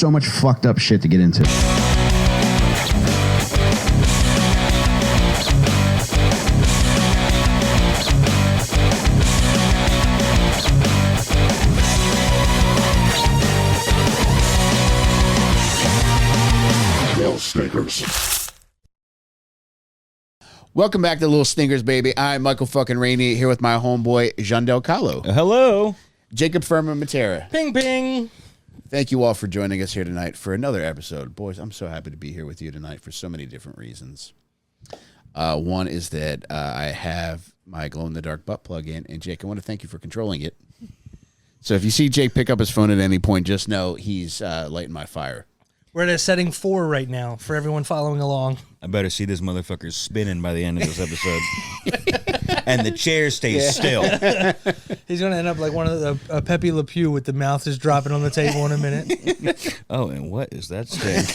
so much fucked up shit to get into. Welcome back to Little Stinkers, baby. I'm Michael fucking Rainey here with my homeboy, Jon Delcollo. Hello. Jacob Furman Mattera. Ping, ping. Thank you all for joining us here tonight for another episode. Boys, I'm so happy to be here with you tonight for so many different reasons. One is that I have my glow-in-the-dark butt plug in, and Jake, I want to thank you for controlling it. So if you see Jake pick up his phone at any point, just know he's lighting my fire. We're at a setting 4 right now for everyone following along. I better see this motherfucker spinning by the end of this episode. And the chair stays still. He's going to end up like one of the Pepe Le Pew with the mouth just dropping on the table in a minute. Oh, and what is that stink?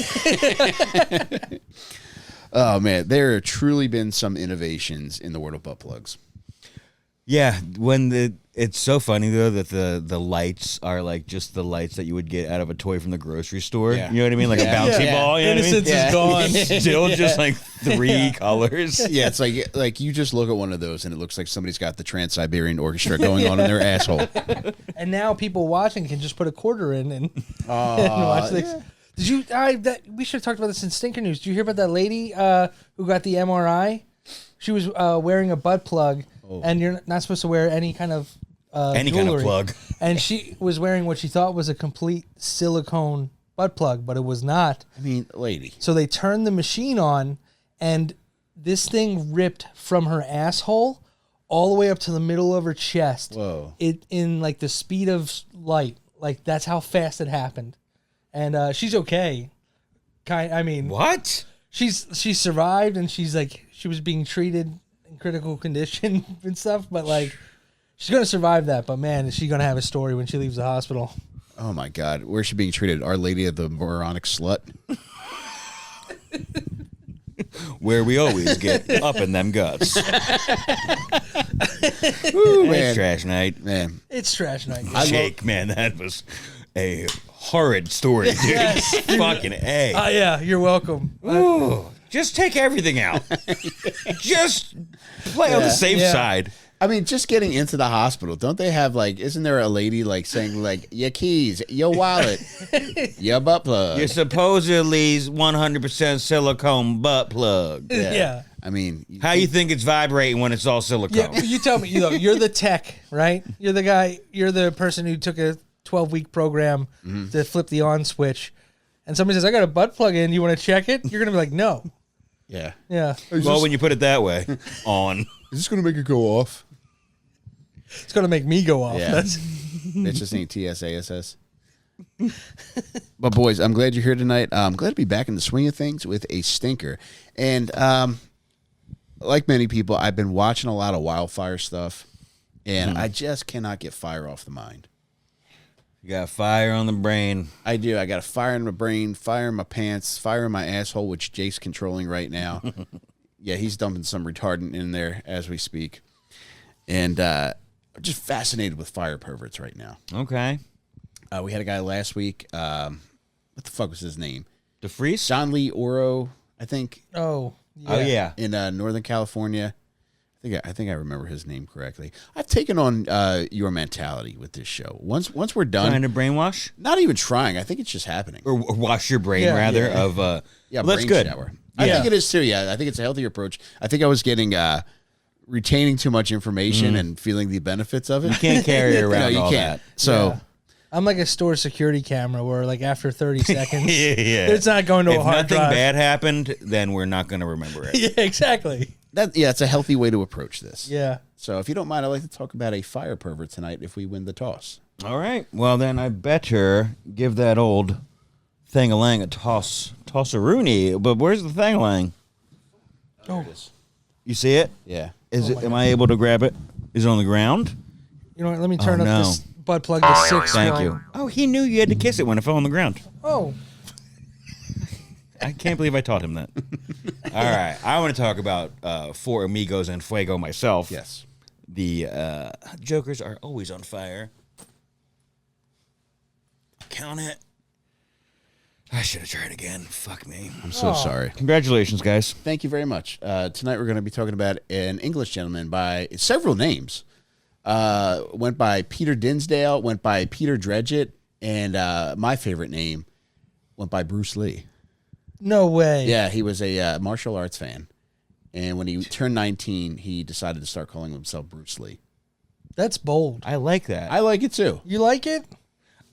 Oh, man, there have truly been some innovations in the world of butt plugs. Yeah, it's so funny though that the lights are like just the lights that you would get out of a toy from the grocery store. Yeah. You know what I mean? Like a bouncy ball. You know Innocence what I mean? is gone. Still just like 3 colors. Yeah, it's like you just look at one of those and it looks like somebody's got the Trans-Siberian Orchestra going on in their asshole. And now people watching can just put a quarter in and watch this. Yeah. Did you? We should have talked about this in Stinker News. Did you hear about that lady who got the MRI? She was wearing a butt plug, and you're not supposed to wear any kind of Any jewelry. kind of plug. And she was wearing what she thought was a complete silicone butt plug, but it was not. I mean, lady. So they turned the machine on, and this thing ripped from her asshole all the way up to the middle of her chest. Whoa. It in like the speed of light. Like that's how fast it happened. And she's okay. I mean, What? she survived, and she was being treated in critical condition and stuff, but like she's gonna survive that. But man, is she gonna have a story when she leaves the hospital? Oh my God, where's she being treated? Our Lady of the Moronic Slut. Where we always get up in them guts. Ooh, It's man. trash night. Man, It's trash night. Jake, man, that was a horrid story, dude. Yes. Fucking A. Yeah, you're welcome. Ooh, just take everything out. Just play on the safe Yeah. side. I mean, just getting into the hospital, don't they have like? Isn't there a lady like saying like your keys, your wallet, your butt plug? Your supposedly 100% silicone butt plug. Yeah. I mean, How you think it's vibrating when it's all silicone? Yeah, you tell me. You're the tech, right? You're the guy. You're the person who took a 12-week program to flip the on switch, and somebody says, "I got a butt plug in. You want to check it?" You're gonna be like, "No." yeah. Yeah, Well, when you put it that way, on. Is this gonna make it go off? it's gonna make me go off. Yeah. That's It just ain't TSASS. But boys, I'm glad you're here tonight. I'm glad to be back in the swing of things with a stinker. And like many people, I've been watching a lot of wildfire stuff, and I just cannot get fire off the mind. You got fire on the brain. I do. I got a fire in my brain, fire in my pants, fire in my asshole, which Jake's controlling right now. Yeah, he's dumping some retardant in there as we speak. And I'm just fascinated with fire perverts right now. Okay. We had a guy last week. What the fuck was his name? DeFreeze? John Lee Oro, I think, Oh, yeah. in Northern California. I think I remember his name correctly. I've taken on your mentality with this show. Once we're done, Trying to brainwash? not even trying. I think it's just happening. Or wash your brain, Yeah. rather, Yeah. of... Yeah, well, that's brain good. shower. I Yeah. think it is too. Yeah, I think it's a healthier approach. I think I was getting retaining too much information and feeling the benefits of it. You can't carry around No, you all can't. that. So Yeah. I'm like a store security camera where like after 30 seconds, Yeah. it's not going to If a hard nothing drive. bad happened, then we're not going to remember it. Yeah, exactly. it's a healthy way to approach this. Yeah. So if you don't mind, I'd like to talk about a fire pervert tonight if we win the toss. All right. Well, then I better give that old thing-a-lang a toss-a-rooney. But where's the thing-a-lang? There it is. You see it? Yeah. Am I able to grab it? Is it on the ground? You know what? Let me turn up no. this butt plug to 6. Thank you. Oh, he knew you had to kiss it when it fell on the ground. Oh. I can't believe I taught him that. All right. I want to talk about Four Amigos and Fuego myself. Yes. The jokers are always on fire. Count it. I should have tried again. Fuck me. I'm so sorry. Congratulations, guys. Thank you very much. Tonight we're going to be talking about an English gentleman by several names. Went by Peter Dinsdale, went by Peter Dredgett, and my favorite name went by Bruce Lee. No way. Yeah, he was a martial arts fan. And when he turned 19, he decided to start calling himself Bruce Lee. That's bold. I like that. I like it too. You like it?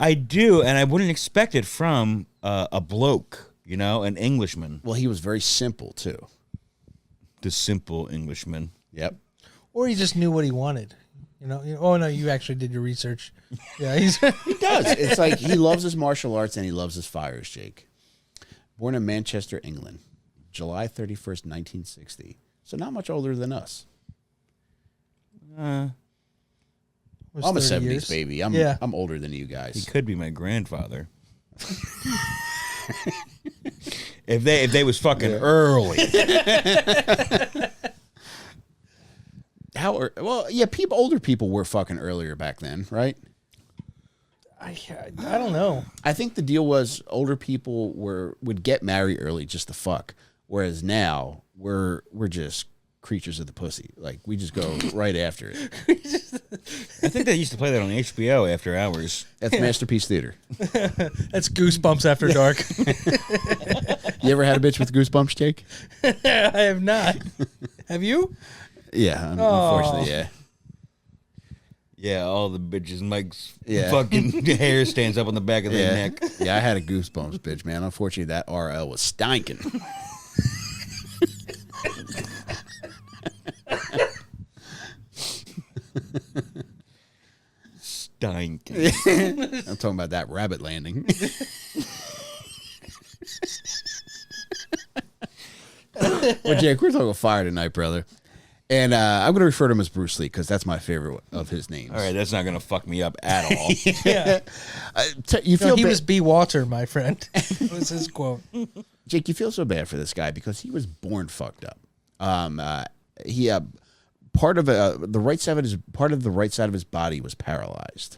I do, and I wouldn't expect it from a bloke, an Englishman. Well, he was very simple too. The simple Englishman. Yep. Or he just knew what he wanted. Oh no, you actually did your research. Yeah, He does. It's like he loves his martial arts and he loves his fires, Jake. Born in Manchester, England, July 31st, 1960. So not much older than us. I'm a 70s years. baby. I'm older than you He guys. could be my grandfather. if they was fucking early. Older people were fucking earlier back then, right? I don't know. I think the deal was older people would get married early just to fuck, whereas now we're just creatures of the pussy. Like we just go right after it. I think they used to play that on HBO after hours. That's Masterpiece Theater. That's Goosebumps After Dark. You ever had a bitch with goosebumps, Jake? I have not. Have you? Yeah, unfortunately, yeah. Yeah, all the bitches, Mike's Yeah. fucking hair stands up on the back of their neck. Yeah, I had a goosebumps, bitch, man. Unfortunately, that RL was stinking. Stinking. I'm talking about that rabbit landing. Well, Jake, we're talking fire tonight, brother. And I'm going to refer to him as Bruce Lee because that's my favorite of his names. All right, that's not going to fuck me up at all. Yeah. You feel He ba- was B. Walter, my friend. That was his quote. Jake, you feel so bad for this guy because he was born fucked up. He part of the right side of his body was paralyzed.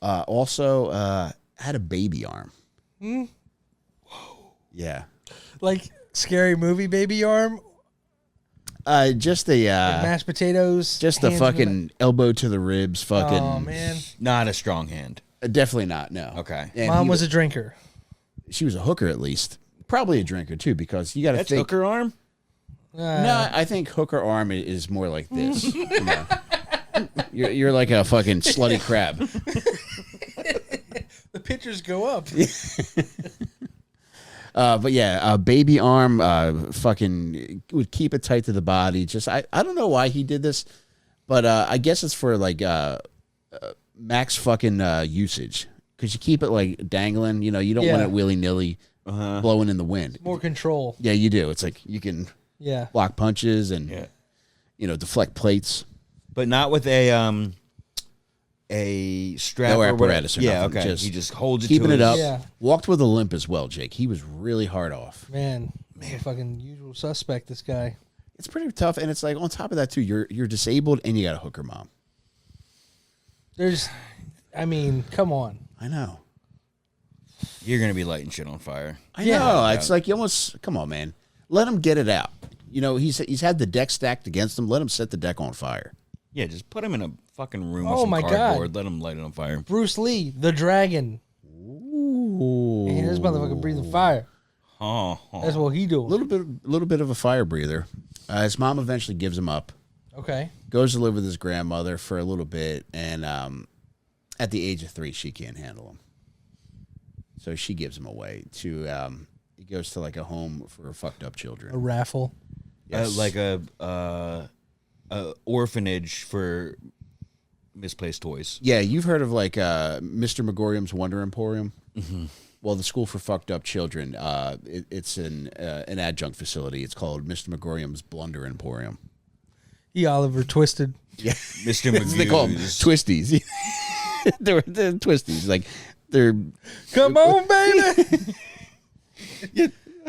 Also, had a baby arm. Whoa. Yeah. Like scary movie baby arm. Just a Like mashed potatoes. just a hands in the fucking elbow to the ribs. Fucking. Oh man. Not a strong hand. Definitely not. No. Okay. And Mom was a drinker. she was a hooker at least. Probably a drinker too, because you got to That's think. hooker arm? No, I think hooker arm is more like this. You know. You're like a fucking slutty crab. The pictures go up. But yeah, baby arm, fucking would keep it tight to the body. Just I don't know why he did this, but I guess it's for like max fucking usage because you keep it like dangling. You know, you don't want it willy nilly blowing in the wind. More control. Yeah, you do. It's like you can block punches and deflect plates. But not with a strap No or apparatus or yeah, nothing. okay. Just he just holds it keeping to it his, up. Yeah. Walked with a limp as well, Jake. He was really hard off. Man, a fucking usual suspect, this guy. It's pretty tough, and it's like on top of that too, you're disabled and you got a hooker mom. Come on. I know. You're going to be lighting shit on fire. I know. It's like you almost come on, man. Let him get it out. You know, he's had the deck stacked against him. Let him set the deck on fire. Yeah, just put him in a fucking room Oh with some my God. cardboard. Let him light it on fire. Bruce Lee, the dragon. Ooh. And this motherfucker breathing fire. Oh, That's what he A doing. little bit of a fire breather. His mom eventually gives him up. Okay. Goes to live with his grandmother for a little bit, and at the age of 3, she can't handle him. So she gives him away to. He goes to like a home for fucked up A children. raffle. Yes. like a orphanage for misplaced toys. Yeah, you've heard of like Mr. Megorium's Wonder Emporium. Mm-hmm. Well, the school for fucked up children. It's an adjunct facility. It's called Mr. Megorium's Blunder Emporium. He Oliver Twisted. Yeah, Mr. they call them Magoo's. twisties. they're twisties. Like they're Come on, baby.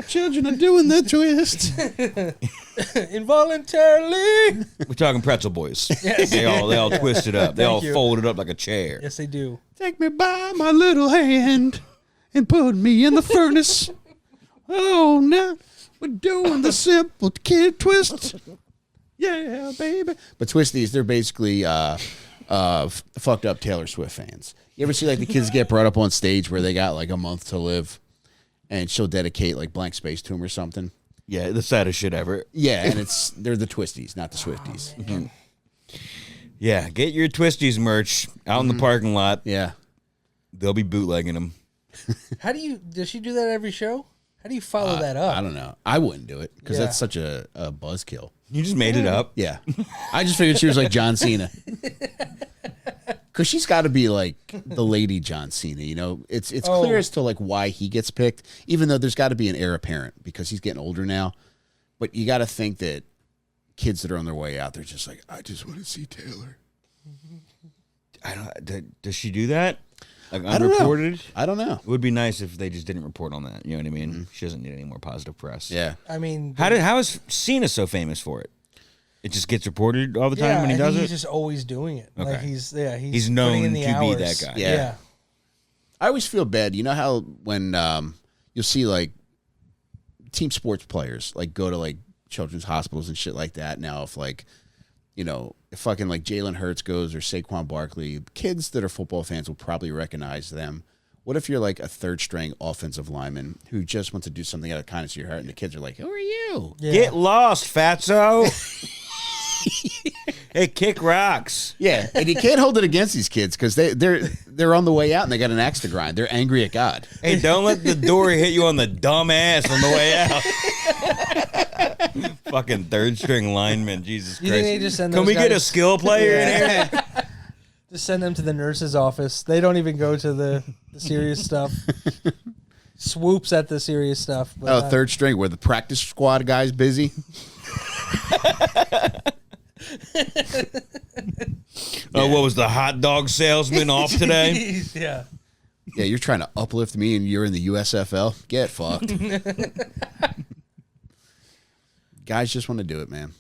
children are doing the twist. Involuntarily. We're talking pretzel boys. Yes. They all twisted up. They Thank all you. folded up like a chair. Yes, they do. Take me by my little hand and put me in the furnace. Oh, no. We're doing the simple kid twist. Yeah, baby. But Twisties, they're basically fucked up Taylor Swift fans. You ever see like the kids get brought up on stage where they got like a month to live and she'll dedicate like Blank Space to him or something? Yeah, the saddest shit ever. Yeah, and they're the Twisties, not the Swifties. Oh, Yeah, get your Twisties merch out in the parking lot. Yeah. They'll be bootlegging them. Does she do that every show? How do you follow that up? I don't know. I wouldn't do it because Yeah. that's such a buzzkill. You just made it up. Yeah. I just figured she was like John Cena. Because she's got to be like the lady John Cena, you know? It's clear as to like why he gets picked, even though there's got to be an heir apparent because he's getting older now. But you got to think that kids that are on their way out, they're just like, I just want to see Taylor. Does she do that? Like I don't know. unreported? I don't know. It would be nice if they just didn't report on that. You know what I mean? She doesn't need any more positive press. Yeah. I mean, How is Cena so famous for it? It just gets reported all the time when he I does think it? He's just always doing it. Okay. Like he's He's putting known in the to be hours. that guy. Yeah. I always feel bad. You know how when you'll see like team sports players like go to like children's hospitals and shit like that. Now, if like, you know, if fucking like Jalen Hurts goes or Saquon Barkley, kids that are football fans will probably recognize them. What if you're like a third string offensive lineman who just wants to do something out of kindness of your heart and the kids are like, who are you? Yeah. Get lost, fatso. Hey, kick rocks. Yeah, and you can't hold it against these kids because they're on the way out and they got an axe to grind. They're angry at God. Hey, don't let the door hit you on the dumb ass on the way out. Fucking third string lineman, Jesus You Christ. think they just send Can those we get a guys- skill player in here? Just send them to the nurse's office. They don't even go to the serious stuff. Swoops at the serious stuff. But not- Third string where the practice squad guy's busy. What was the hot dog salesman off today? Yeah. Yeah, you're trying to uplift me and you're in the USFL? Get fucked. Guys just want to do it, man.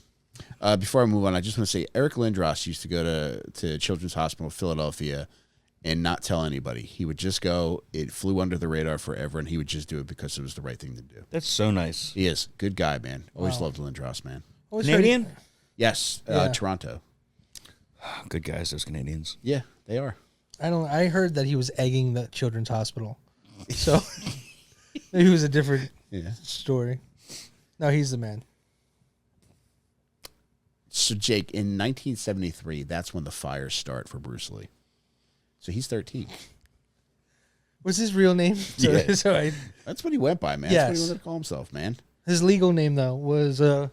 Before I move on, I just want to say Eric Lindros used to go to Children's Hospital Philadelphia and not tell anybody. He would just go. It flew under the radar forever, and he would just do it because it was the right thing to do. That's so nice. He is. Good guy, man. Always loved Lindros, man. Always Canadian? Yes, Yeah. Toronto. Good guys, those Canadians. Yeah, they are. I heard that he was egging the children's hospital. So maybe it was a different story. No, he's the man. So, Jake, in 1973, that's when the fires start for Bruce Lee. So he's 13. What's his real name? So, Yeah. so That's what he went by, man. That's what he wanted to call himself, man. his legal name though was Yeah,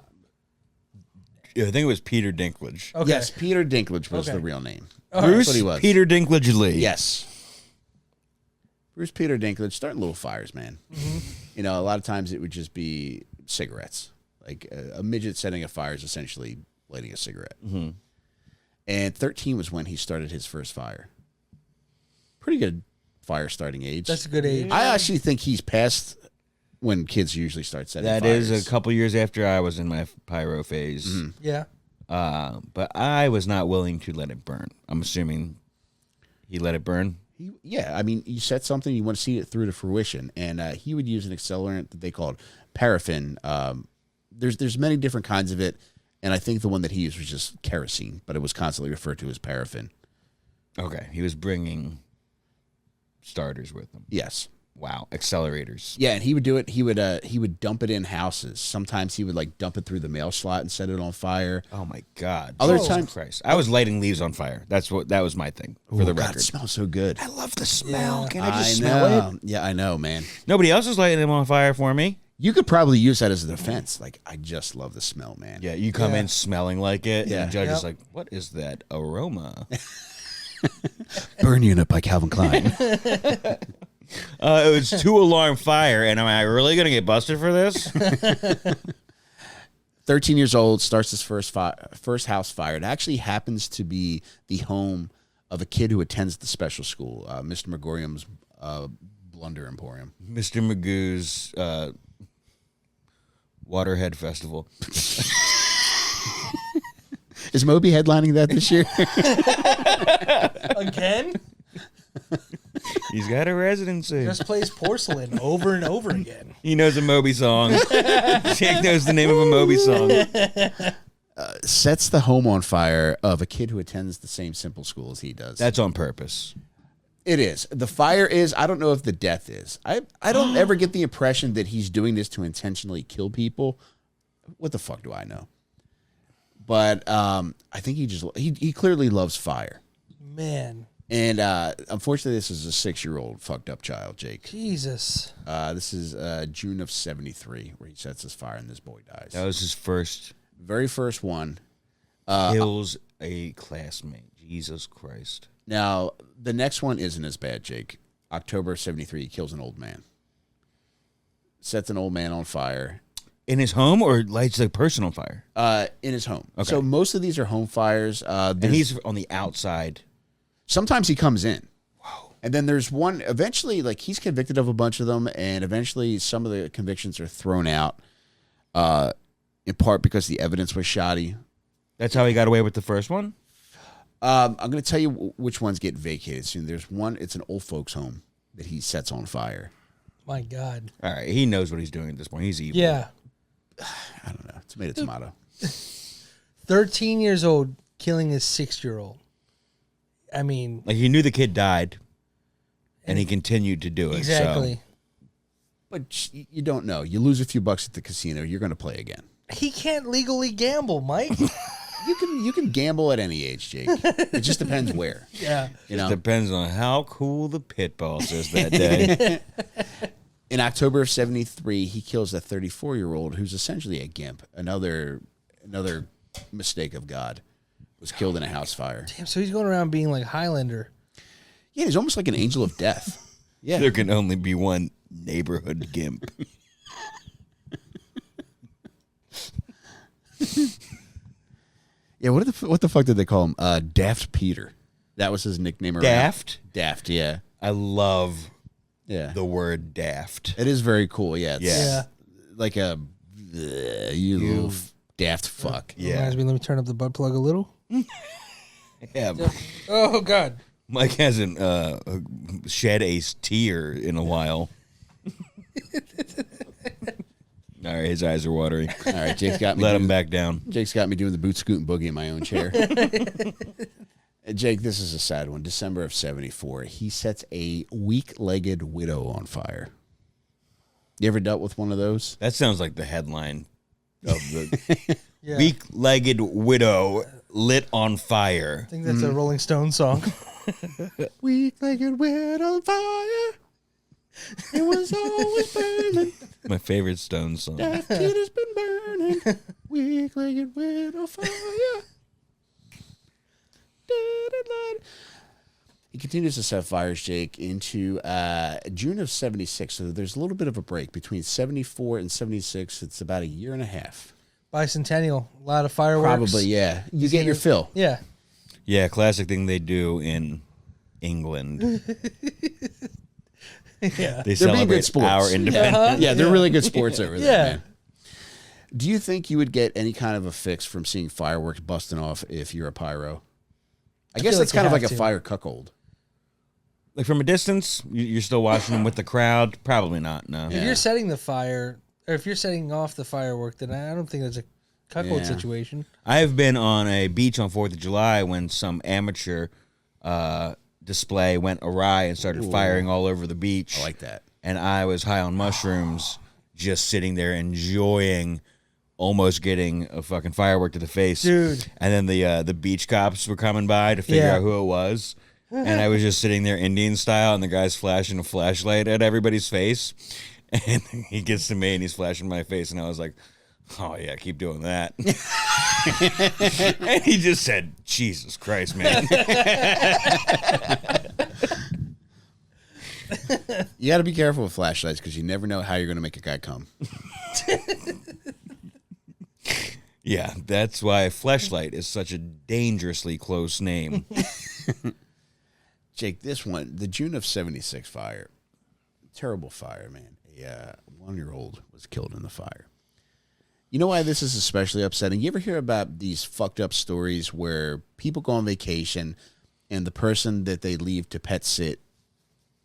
I think it was Peter Dinklage. okay. Yes, Peter Dinklage was Okay. the real name. Bruce That's what he was. Peter Dinklage Lee. Yes. Bruce Peter Dinklage starting little fires, man. You know, a lot of times it would just be cigarettes. Like a midget setting a fire is essentially lighting a cigarette. And 13 was when he started his first fire. Pretty good fire starting age. That's a good age. I actually think he's past when kids usually start setting That fires. is a couple years after I was in my pyro phase. Yeah. But I was not willing to let it burn. I'm assuming he let it burn. Yeah, I mean, you set something, you want to see it through to fruition, and he would use an accelerant that they called paraffin. There's many different kinds of it, and I think the one that he used was just kerosene, but it was constantly referred to as paraffin. Okay, he was bringing starters with him. Yes. Wow, accelerators. Yeah, and he would do it. He would dump it in houses. Sometimes he would like dump it through the mail slot and set it on fire. Oh my God! Other Jesus times- Christ. I was lighting leaves on fire. That was my thing for the God, record. it smells so good. I love the smell. Yeah. Can I just I smell know. it? Yeah, I know, man. Nobody else is lighting them on fire for me. You could probably use that as a defense. Like, I just love the smell, man. Yeah, you come Yeah. in smelling like it, Yeah. and the judge is Yep. like, "What is that aroma?" Burn Unit by Calvin Klein. It was 2-alarm fire, and am I really gonna get busted for this? 13 years old, starts his first house fire. It actually happens to be the home of a kid who attends the special school, Mr. Megorium's Blunder Emporium. Mr. Magoo's Waterhead Festival. Is Moby headlining that this year? Again? He's got a residency. Just plays porcelain over and over again. He knows a Moby song. Jake knows the name of a Moby song. Sets the home on fire of a kid who attends the same simple school as he does. That's on purpose. It is. The fire is. I don't know if the death is. I don't ever get the impression that he's doing this to intentionally kill people. What the fuck do I know? But I think he clearly loves fire. Man. And unfortunately, this is a 6-year-old fucked up child, Jake. Jesus. This is June of 1973 where he sets his fire and this boy dies. That was his Very first one. Kills a classmate. Jesus Christ. Now, the next one isn't as bad, Jake. October of 1973, he kills an old man. Sets an old man on fire. In his home or lights the person on fire? In his home. Okay. So most of these are home fires. And he's on the outside. Sometimes he comes in. Wow. And then there's one, eventually, like, he's convicted of a bunch of them, and eventually some of the convictions are thrown out, in part because the evidence was shoddy. That's how he got away with the first one? I'm going to tell you which ones get vacated soon. There's one, it's an old folks' home that he sets on fire. My God. All right, he knows what he's doing at this point. He's evil. Yeah. I don't know. Tomato. 13 years old, killing a 6-year-old. I mean. Like, he knew the kid died, and he continued to do it. Exactly. So. But you don't know. You lose a few bucks at the casino, you're going to play again. He can't legally gamble, Mike. You can gamble at any age, Jake. It just depends where. Yeah. You know? Depends on how cool the pit boss is that day. In October of 1973, he kills a 34-year-old who's essentially a gimp. Another mistake of God. Was killed in a house fire. Damn, so he's going around being like Highlander. Yeah, he's almost like an angel of death. Yeah. There can only be one neighborhood gimp. Yeah, what the fuck did they call him? Daft Peter. That was his nickname. Daft? Daft, yeah. I love Yeah. the word daft. It is very cool, yeah. It's Yeah. like a, you little daft fuck. Yeah. Reminds me, let me turn up the butt plug a little. Yeah. Oh, God. Mike hasn't shed a tear in a while. All right, his eyes are watering. All right, Jake's got me. Let him back down. Jake's got me doing the boot scoot and boogie in my own chair. Jake, this is a sad one. December of 1974, he sets a weak-legged widow on fire. You ever dealt with one of those? That sounds like the headline of the Yeah. weak-legged widow lit on fire. I think that's a Rolling Stone song. Weak-legged widow on fire. It was always burning. My favorite Stone song. That kid has been burning. Weak-legged widow fire. He continues to set fires, Jake, into June of 1976. So there's a little bit of a break between 1974 and 1976. It's about a year and a half. Bicentennial. A lot of fireworks. Probably, yeah. You get your fill. Yeah. Yeah, classic thing they do in England. Yeah. They They're being good celebrate sports. our independence. Yeah, they're really good sports over there, Yeah. man. Do you think you would get any kind of a fix from seeing fireworks busting off if you're a pyro? I guess feel that's like you kind of like have a to. fire cuckold. Like from a distance, you're still watching them with the crowd? Probably not, no. If you're setting the fire, or if you're setting off the firework, then I don't think that's a cuckold Yeah. situation. I've been on a beach on 4th of July when some amateur display went awry and started firing all over the beach. I like that. And I was high on mushrooms, just sitting there enjoying almost getting a fucking firework to the face. Dude. And then the beach cops were coming by to figure Yeah. out who it was. And I was just sitting there Indian style, and the guy's flashing a flashlight at everybody's face. And he gets to me, and he's flashing my face, and I was like, oh, yeah, keep doing that. And he just said, Jesus Christ, man. You got to be careful with flashlights because you never know how you're going to make a guy come. Yeah, that's why flashlight is such a dangerously close name. Jake, this one, the June of 1976 fire, terrible fire, man. A 1-year-old was killed in the fire. You know why this is especially upsetting? You ever hear about these fucked up stories where people go on vacation and the person that they leave to pet sit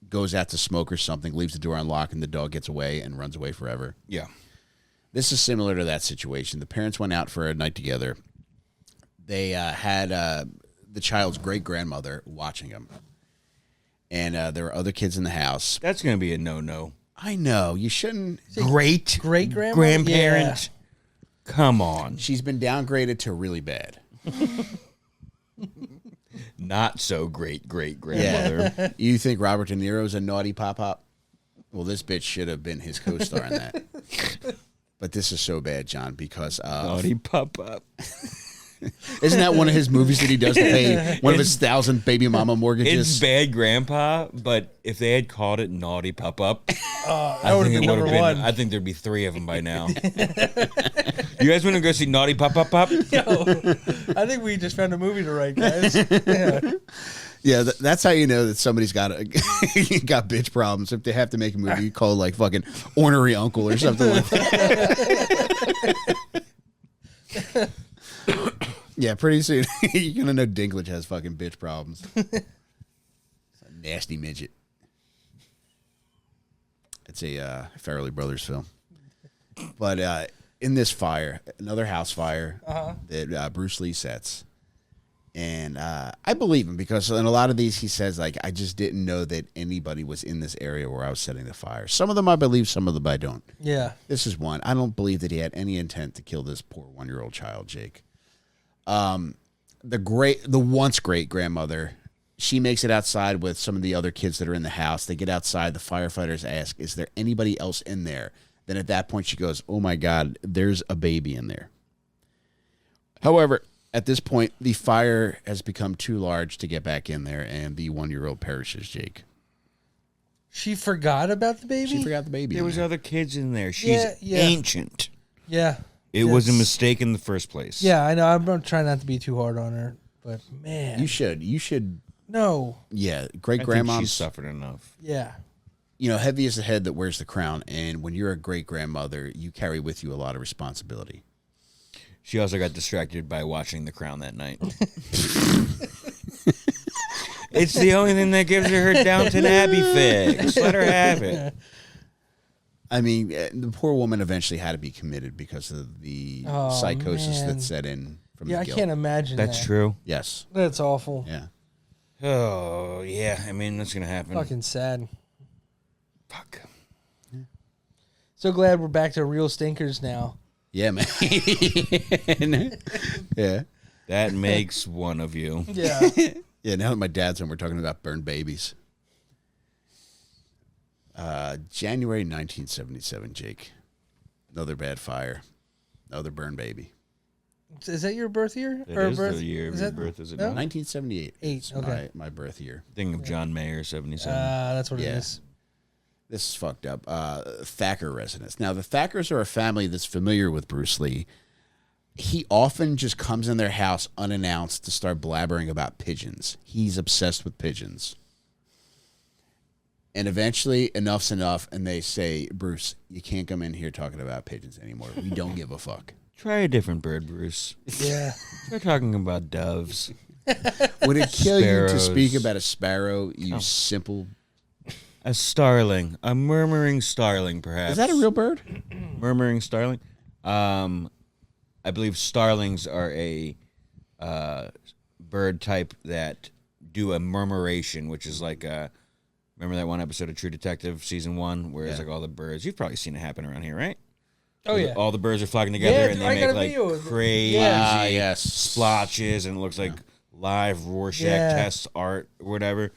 goes out to smoke or something, leaves the door unlocked, and the dog gets away and runs away forever. Yeah. This is similar to that situation. The parents went out for a night together. They had the child's great-grandmother watching them. And there were other kids in the house. That's going to be a no-no. I know. You shouldn't. Great grandma, Grandparent. Come on. She's been downgraded to really bad. Not so great grandmother. Yeah. You think Robert De Niro's a naughty pop-up? Well, this bitch should have been his co-star in that. But this is so bad, John, because Naughty pop-up. isn't that one of his movies that he does to pay one of his 1,000 baby mama mortgages? It's Bad Grandpa, but if they had called it Naughty Pop-Up, that would have been number one. I think there'd be 3 of them by now. You guys want to go see Naughty Pop-Up? Yo, I think we just found a movie to write, guys. Yeah. Yeah, that's how you know that somebody's got got bitch problems. If they have to make a movie called like fucking Ornery Uncle or something like that. Yeah, pretty soon you're gonna know Dinklage has fucking bitch problems. It's a nasty midget. It's a Farrelly Brothers film. But in this fire, another house fire that Bruce Lee sets. And I believe him because in a lot of these he says, like, I just didn't know that anybody was in this area where I was setting the fire. Some of them I believe, some of them I don't. Yeah. This is one. I don't believe that he had any intent to kill this poor 1-year-old child, Jake. The once great grandmother, she makes it outside with some of the other kids that are in the house. They get outside. The firefighters ask, is there anybody else in there? Then at that point she goes, oh my God, there's a baby in there. However, at this point, the fire has become too large to get back in there, and the 1-year-old perishes, Jake. She forgot about the baby? She forgot the baby. There was other kids in there. She's ancient. Yeah. It was a mistake in the first place. Yeah, I know. I'm trying not to be too hard on her, but man. You should. No. Yeah, I great-grandma. think she's suffered enough. Yeah. You know, heavy is the head that wears the crown, and when you're a great-grandmother, you carry with you a lot of responsibility. She also got distracted by watching The Crown that night. It's the only thing that gives her Downton Abbey fix. Let her have it. I mean, the poor woman eventually had to be committed because of the psychosis that set in from the I guilt. can't imagine That's that. true. Yes. That's awful. Yeah. Oh, yeah. I mean, that's going to happen. Fucking sad. Fuck. So glad we're back to real stinkers now. Yeah, man. Yeah. That makes one of you. Yeah. Yeah, now that my dad's home, we're talking about burned babies. January 1977, Jake. Another bad fire. Another burned baby. Is that your birth year? It or is birth? the year of is your that, birth, is it no? not? 1978 is okay. my birth year. Thinking of John Mayer, 77. That's what it Yeah. is. This is fucked up. Thacker residents. Now, the Thackers are a family that's familiar with Bruce Lee. He often just comes in their house unannounced to start blabbering about pigeons. He's obsessed with pigeons. And eventually, enough's enough, and they say, Bruce, you can't come in here talking about pigeons anymore. We don't give a fuck. Try a different bird, Bruce. Yeah. We're talking about doves. Would it kill you to Sparrows. speak about a sparrow, you simple... A starling. A murmuring starling, perhaps. Is that a real bird? Murmuring starling? I believe starlings are a bird type that do a murmuration, which is like remember that one episode of True Detective season 1 where it's like all the birds. You've probably seen it happen around here, right? Oh, yeah. All the birds are flocking together Yeah, and I they got make a like video of it. crazy yes. splotches and it looks like live Rorschach test art or whatever.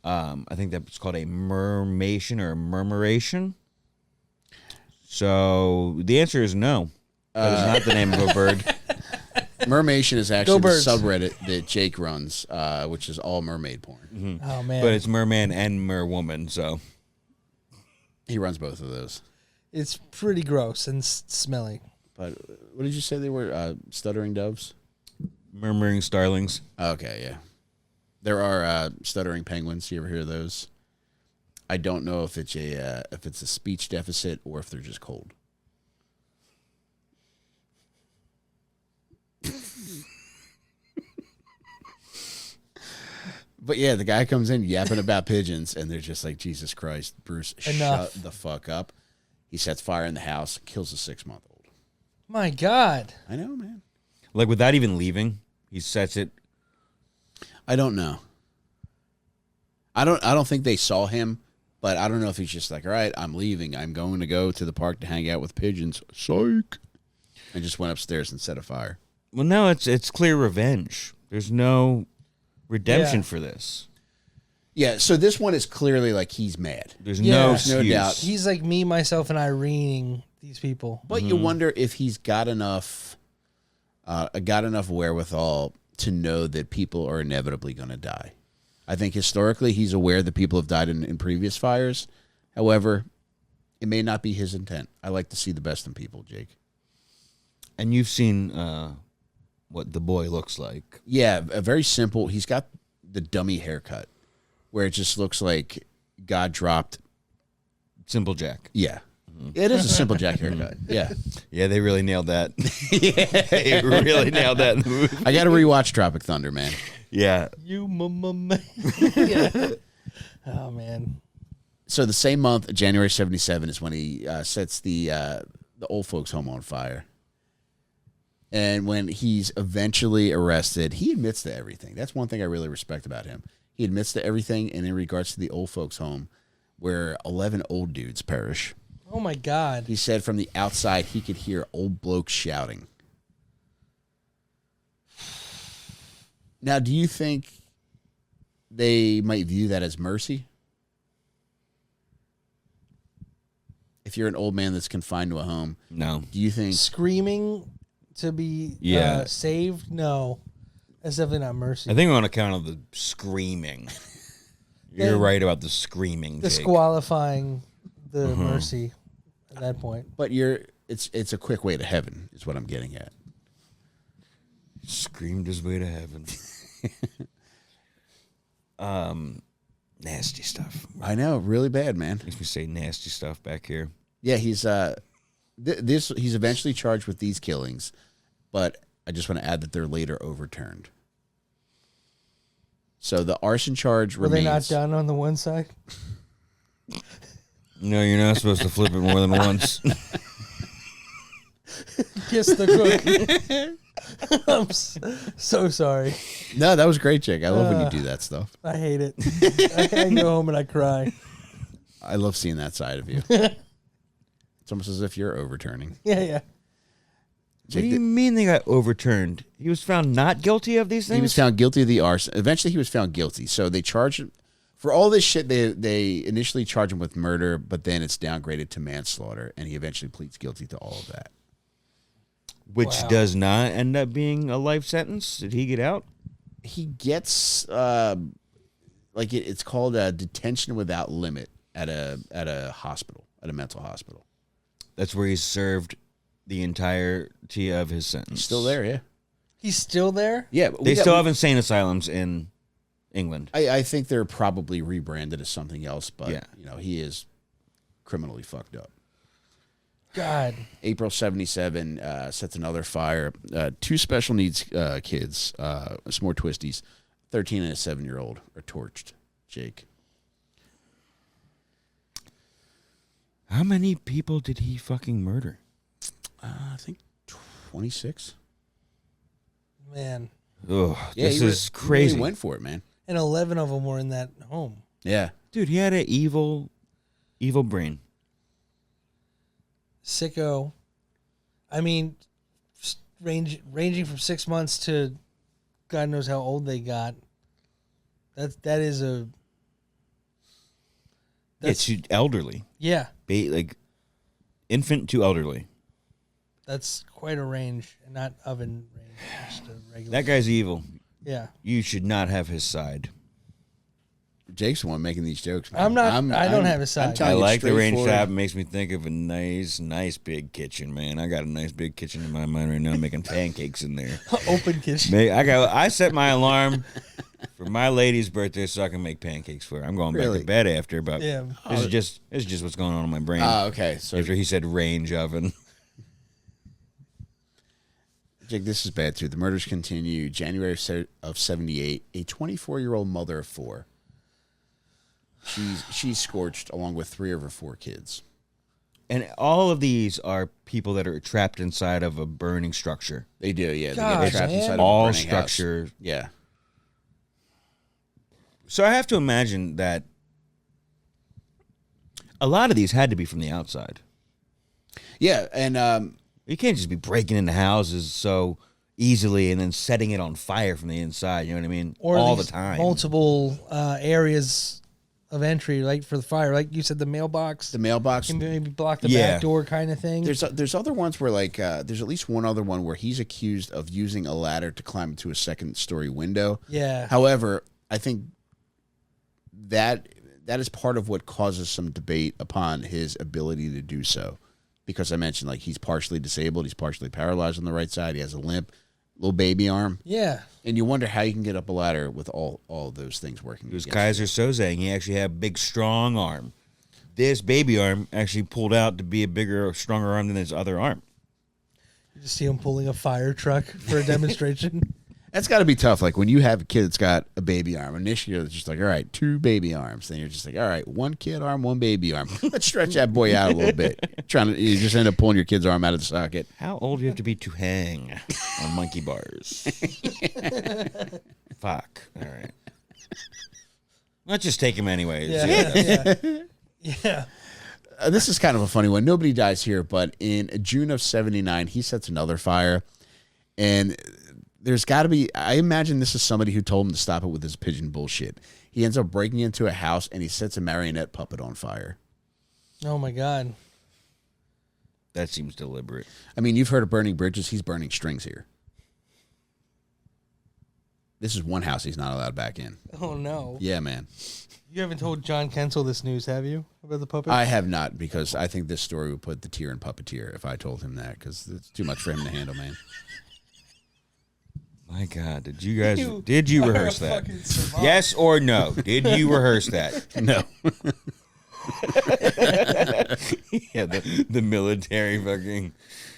I think that's called a murmation or a murmuration. So the answer is no. That is not the name of a bird. Mermation is actually the birds. subreddit that Jake runs, which is all mermaid porn. Oh, man. But it's merman and merwoman, so. He runs both of those. It's pretty gross and smelly. But what did you say they were? Stuttering doves? Murmuring starlings. Okay, yeah. There are stuttering penguins. You ever hear of those? I don't know if it's a speech deficit or if they're just cold. But yeah, the guy comes in yapping about pigeons, and they're just like, Jesus Christ, Bruce, Enough. shut the fuck up. He sets fire in the house, kills a 6-month-old. My God. I know, man. Like without even leaving, he sets it. I don't know. I don't think they saw him, but I don't know if he's just like, all right, I'm leaving. I'm going to go to the park to hang out with pigeons. Psych. And just went upstairs and set a fire. Well, no, it's clear revenge. There's no redemption Yeah. for this. Yeah, so this one is clearly like he's mad. There's Yeah. no There's no excuse. doubt. He's like me, myself, and Irene, these people. But you wonder if he's got enough wherewithal to know that people are inevitably going to die. I think historically he's aware that people have died in previous fires. However, it may not be his intent. I like to see the best in people, Jake. And you've seen what the boy looks like. Yeah, a very simple. He's got the dummy haircut where it just looks like God dropped. Simple Jack. Yeah. It is a simple Jack haircut. Yeah. Yeah, they really nailed that. They really nailed that in the movie. I got to rewatch Tropic Thunder, man. Yeah. You mama. Yeah. Oh, man. So the same month, January 1977, is when he sets the old folks' home on fire. And when he's eventually arrested, he admits to everything. That's one thing I really respect about him. He admits to everything, and in regards to the old folks' home, where 11 old dudes perish, Oh, my God. he said from the outside he could hear old blokes shouting. Now, do you think they might view that as mercy? If you're an old man that's confined to a home, No. do you think... Screaming to be Yeah. saved? No. That's definitely not mercy. I think on account of the screaming. You're Yeah. right about the screaming. Jake. Disqualifying the mercy at that point. But it's a quick way to heaven, is what I'm getting at. Screamed his way to heaven. Nasty stuff. I know, really bad, man. Makes me say nasty stuff back here. Yeah, he's he's eventually charged with these killings, but I just want to add that they're later overturned. So the arson charge Were they remains. not done on the one side? No, you're not supposed to flip it more than once. Kiss the cook. I'm so sorry. No, that was great, Jake. I love when you do that stuff. I hate it. I go home and I cry. I love seeing that side of you. It's almost as if you're overturning. Yeah. What do you mean they got overturned? He was found not guilty of these things? He was found guilty of the arson. Eventually, he was found guilty. So they charged him for all this shit. They initially charge him with murder, but then it's downgraded to manslaughter, and he eventually pleads guilty to all of that. Which Wow. does not end up being a life sentence. Did he get out? He gets it's called a detention without limit at a hospital, at a mental hospital. That's where he served the entirety of his sentence. He's still there, yeah. He's still there? Yeah, but They still have insane asylums in England. I think they're probably rebranded as something else, but Yeah. he is criminally fucked up. God. April 1977 sets another fire. Two special needs kids, some more twisties, 13 and a 7-year-old, are torched. Jake. How many people did he fucking murder? I think 26. Man. Ugh, Yeah, this he is he crazy. really went for it, man. And 11 of them were in that home. Yeah. Dude, he had an evil brain. Sicko. I mean, ranging from 6 months to God knows how old they got. That is a... It's elderly. Yeah, Like infant to elderly. that's quite a range. Not oven range. Just a regular. That guy's evil. Yeah. You should not have his side. Jake's the one making these jokes, man. I'm not- I don't have a side. I'm I telling you like the range straightforward. shop. It makes me think of a nice big kitchen, man. I got a nice big kitchen in my mind right now, making pancakes in there. Open kitchen. I set my alarm for my lady's birthday so I can make pancakes for her. I'm going back Really? to bed after, but Yeah. this is just what's going on in my brain. Oh, okay. So After he said range oven. Jake, this is bad too. The murders continue. January of 78, a 24-year-old mother of 4. She's scorched along with 3 of her 4 kids. And all of these are people that are trapped inside of a burning structure. They do, yeah. They God, get trapped man. inside of a All burning structure. house. Yeah. So I have to imagine that a lot of these had to be from the outside. Yeah, and You can't just be breaking into houses so easily and then setting it on fire from the inside. You know what I mean? Or all the these time. multiple areas of entry, like for the fire, like you said, the mailbox. the mailbox. Can maybe block the Yeah. back door, kind of thing. There's other ones where like there's at least one other one where he's accused of using a ladder to climb into a 2nd-story window. Yeah. However, I think that is part of what causes some debate upon his ability to do so, because I mentioned like he's partially disabled, he's partially paralyzed on the right side, he has a limp, little baby arm, Yeah. and you wonder how you can get up a ladder with all of those things working. It was against Kaiser Sozang. He actually had a big, strong arm. This baby arm actually pulled out to be a bigger, stronger arm than his other arm. You just see him pulling a fire truck for a demonstration. That's got to be tough. Like when you have a kid that's got a baby arm, initially it's just like, all right, 2 baby arms. Then you're just like, all right, 1 kid arm, 1 baby arm. Let's stretch that boy out a little bit. You just end up pulling your kid's arm out of the socket. How old do you have to be to hang on monkey bars? Fuck. All right. Let's just take him anyways. Yeah. This is kind of a funny one. Nobody dies here, but in June of 79, he sets another fire. And there's got to be, I imagine this is somebody who told him to stop it with his pigeon bullshit. He ends up breaking into a house and he sets a marionette puppet on fire. Oh my God. That seems deliberate. I mean, you've heard of burning bridges. He's burning strings here. This is one house he's not allowed back in. Oh no. Yeah, man. You haven't told John Kensel this news, have you? About the puppet? I have not, because I think this story would put the tear in puppeteer if I told him that, because it's too much for him to handle, man. My God, did you are rehearse a that? fucking savant. Yes or no? Did you rehearse that? No. Yeah, the military fucking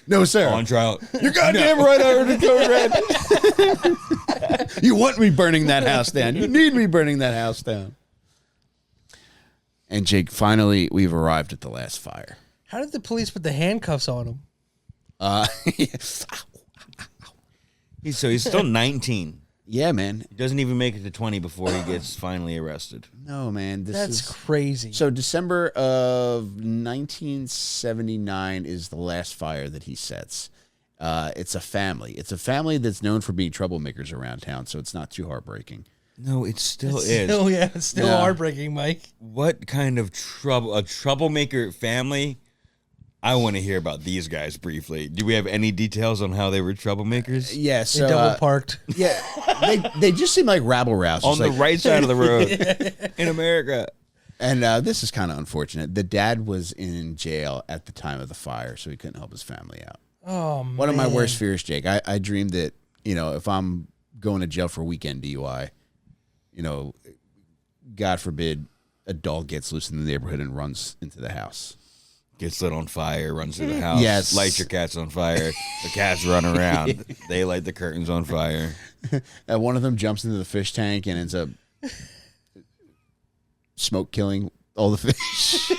No, sir. on trial. You're goddamn right, I heard it go red. You want me burning that house down. You need me burning that house down. And Jake, finally, we've arrived at the last fire. How did the police put the handcuffs on him? He's still 19. Yeah, man. He doesn't even make it to 20 before he gets finally arrested. No, man. That's crazy. So December of 1979 is the last fire that he sets. It's a family. It's a family that's known for being troublemakers around town, so it's not too heartbreaking. No, it still is. It's still heartbreaking, Mike. What kind of trouble? A troublemaker family? I want to hear about these guys briefly. Do we have any details on how they were troublemakers? Yeah, They so double parked. yeah, they just seem like rabble-rousers. On the like, right side of the road in America. And this is kind of unfortunate. The dad was in jail at the time of the fire, so he couldn't help his family out. Oh, man. One of my worst fears, Jake. I dreamed that, if I'm going to jail for weekend DUI, God forbid, a dog gets loose in the neighborhood and runs into the house. Gets lit on fire, runs through the house. Yes. Lights your cats on fire. The cats run around. They light the curtains on fire. And one of them jumps into the fish tank and ends up smoke killing all the fish.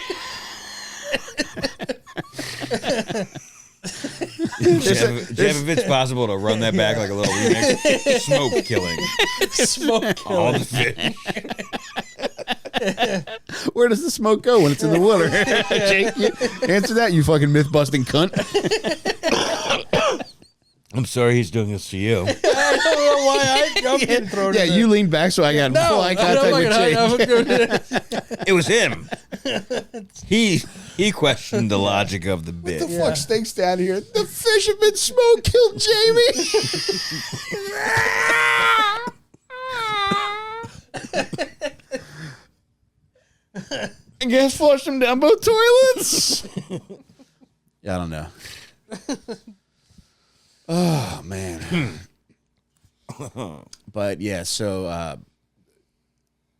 Jeff, if it's possible to run that back like a little remix, smoke killing. Smoke All killing. the fish. Where does the smoke go when it's in the water? Jake, answer that, you fucking myth-busting cunt. I'm sorry he's doing this to you. I don't know why I jumped and thrown Yeah, it. you leaned back so I got full eye contact with Jake. It was him. He questioned the logic of the bit. What the fuck stinks down here? The fish have been smoke killed, Jamie. I guess flushed them down both toilets. Yeah, I don't know. Oh man. But yeah, so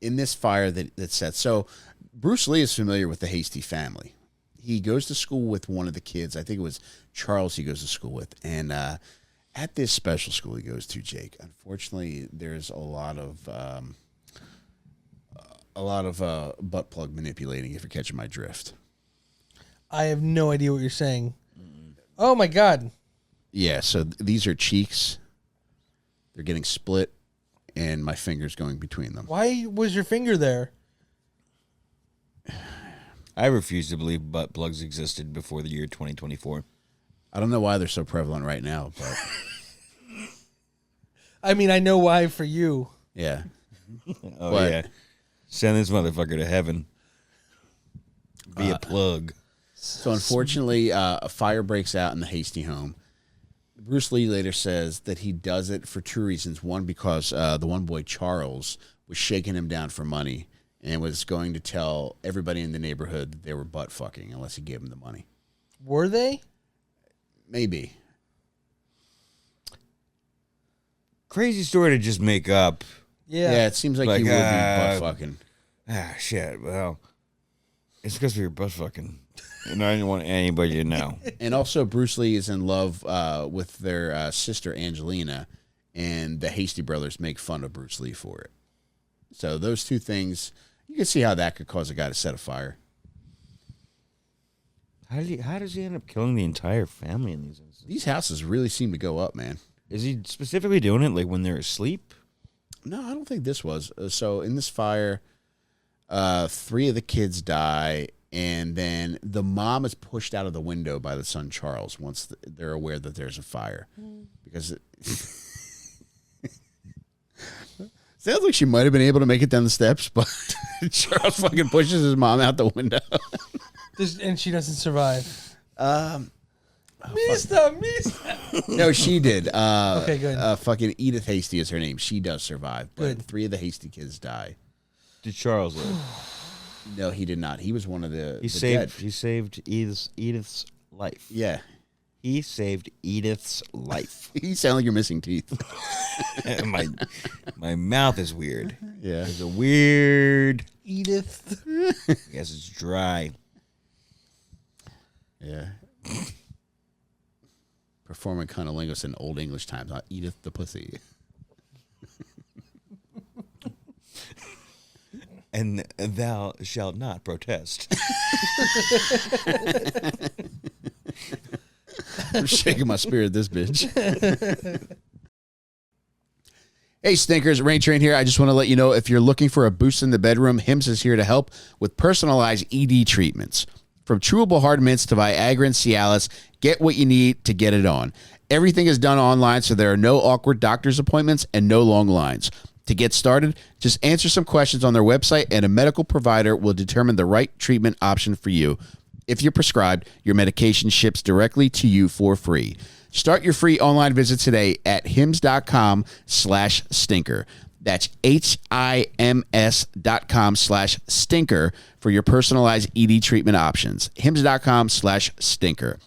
in this fire that sets, so Bruce Lee is familiar with the Hasty family. He goes to school with one of the kids. I think it was Charles he goes to school with. And At this special school he goes to, Jake, unfortunately, there's a lot of butt plug manipulating, if you're catching my drift. I have no idea what you're saying. Oh, my God. Yeah, so these are cheeks. They're getting split, and my finger's going between them. Why was your finger there? I refuse to believe butt plugs existed before the year 2024. I don't know why they're so prevalent right now, but I mean, I know why for you. yeah. Oh, But- yeah. Send this motherfucker to heaven. Be a plug. So unfortunately, a fire breaks out in the Hasty home. Bruce Lee later says that he does it for two reasons. One, because the one boy, Charles, was shaking him down for money and was going to tell everybody in the neighborhood that they were butt fucking unless he gave them the money. Were they? Maybe. Crazy story to just make up. Yeah. It seems like Like, he would be butt fucking. Ah, shit. Well, it's because we were butt fucking. And I didn't want anybody to know. And also, Bruce Lee is in love with their sister, Angelina, and the Hasty brothers make fun of Bruce Lee for it. So those two things, you can see how that could cause a guy to set a fire. How does he end up killing the entire family in these instances? These houses really seem to go up, man. Is he specifically doing it like when they're asleep? No, I don't think this was. So in this fire, 3 of the kids die, and then the mom is pushed out of the window by the son Charles once they're aware that there's a fire. Because it sounds like she might have been able to make it down the steps, but Charles fucking pushes his mom out the window. And she doesn't survive. Mista. No, she did. Okay, good. Fucking Edith Hasty is her name. She does survive, but Good. 3 of the Hasty kids die. Did Charles live? No, he did not. He was one of the He dead. saved Edith's life. Yeah. He saved Edith's life. You sound like you're missing teeth. my mouth is weird. Yeah. It's a weird. Edith. I guess it's dry. Yeah. Performing cunnilingus in Old English times. Edith the pussy. And thou shalt not protest. I'm shaking my spirit, this bitch. Hey, stinkers, Rain Train here. I just want to let you know if you're looking for a boost in the bedroom, Hims is here to help with personalized ED treatments. From chewable hard mints to Viagra and Cialis, get what you need to get it on. Everything is done online, so there are no awkward doctor's appointments and no long lines. To get started, just answer some questions on their website, and a medical provider will determine the right treatment option for you. If you're prescribed, your medication ships directly to you for free. Start your free online visit today at hims.com/stinker. That's HIMS.com/stinker for your personalized ED treatment options. hims.com/stinker.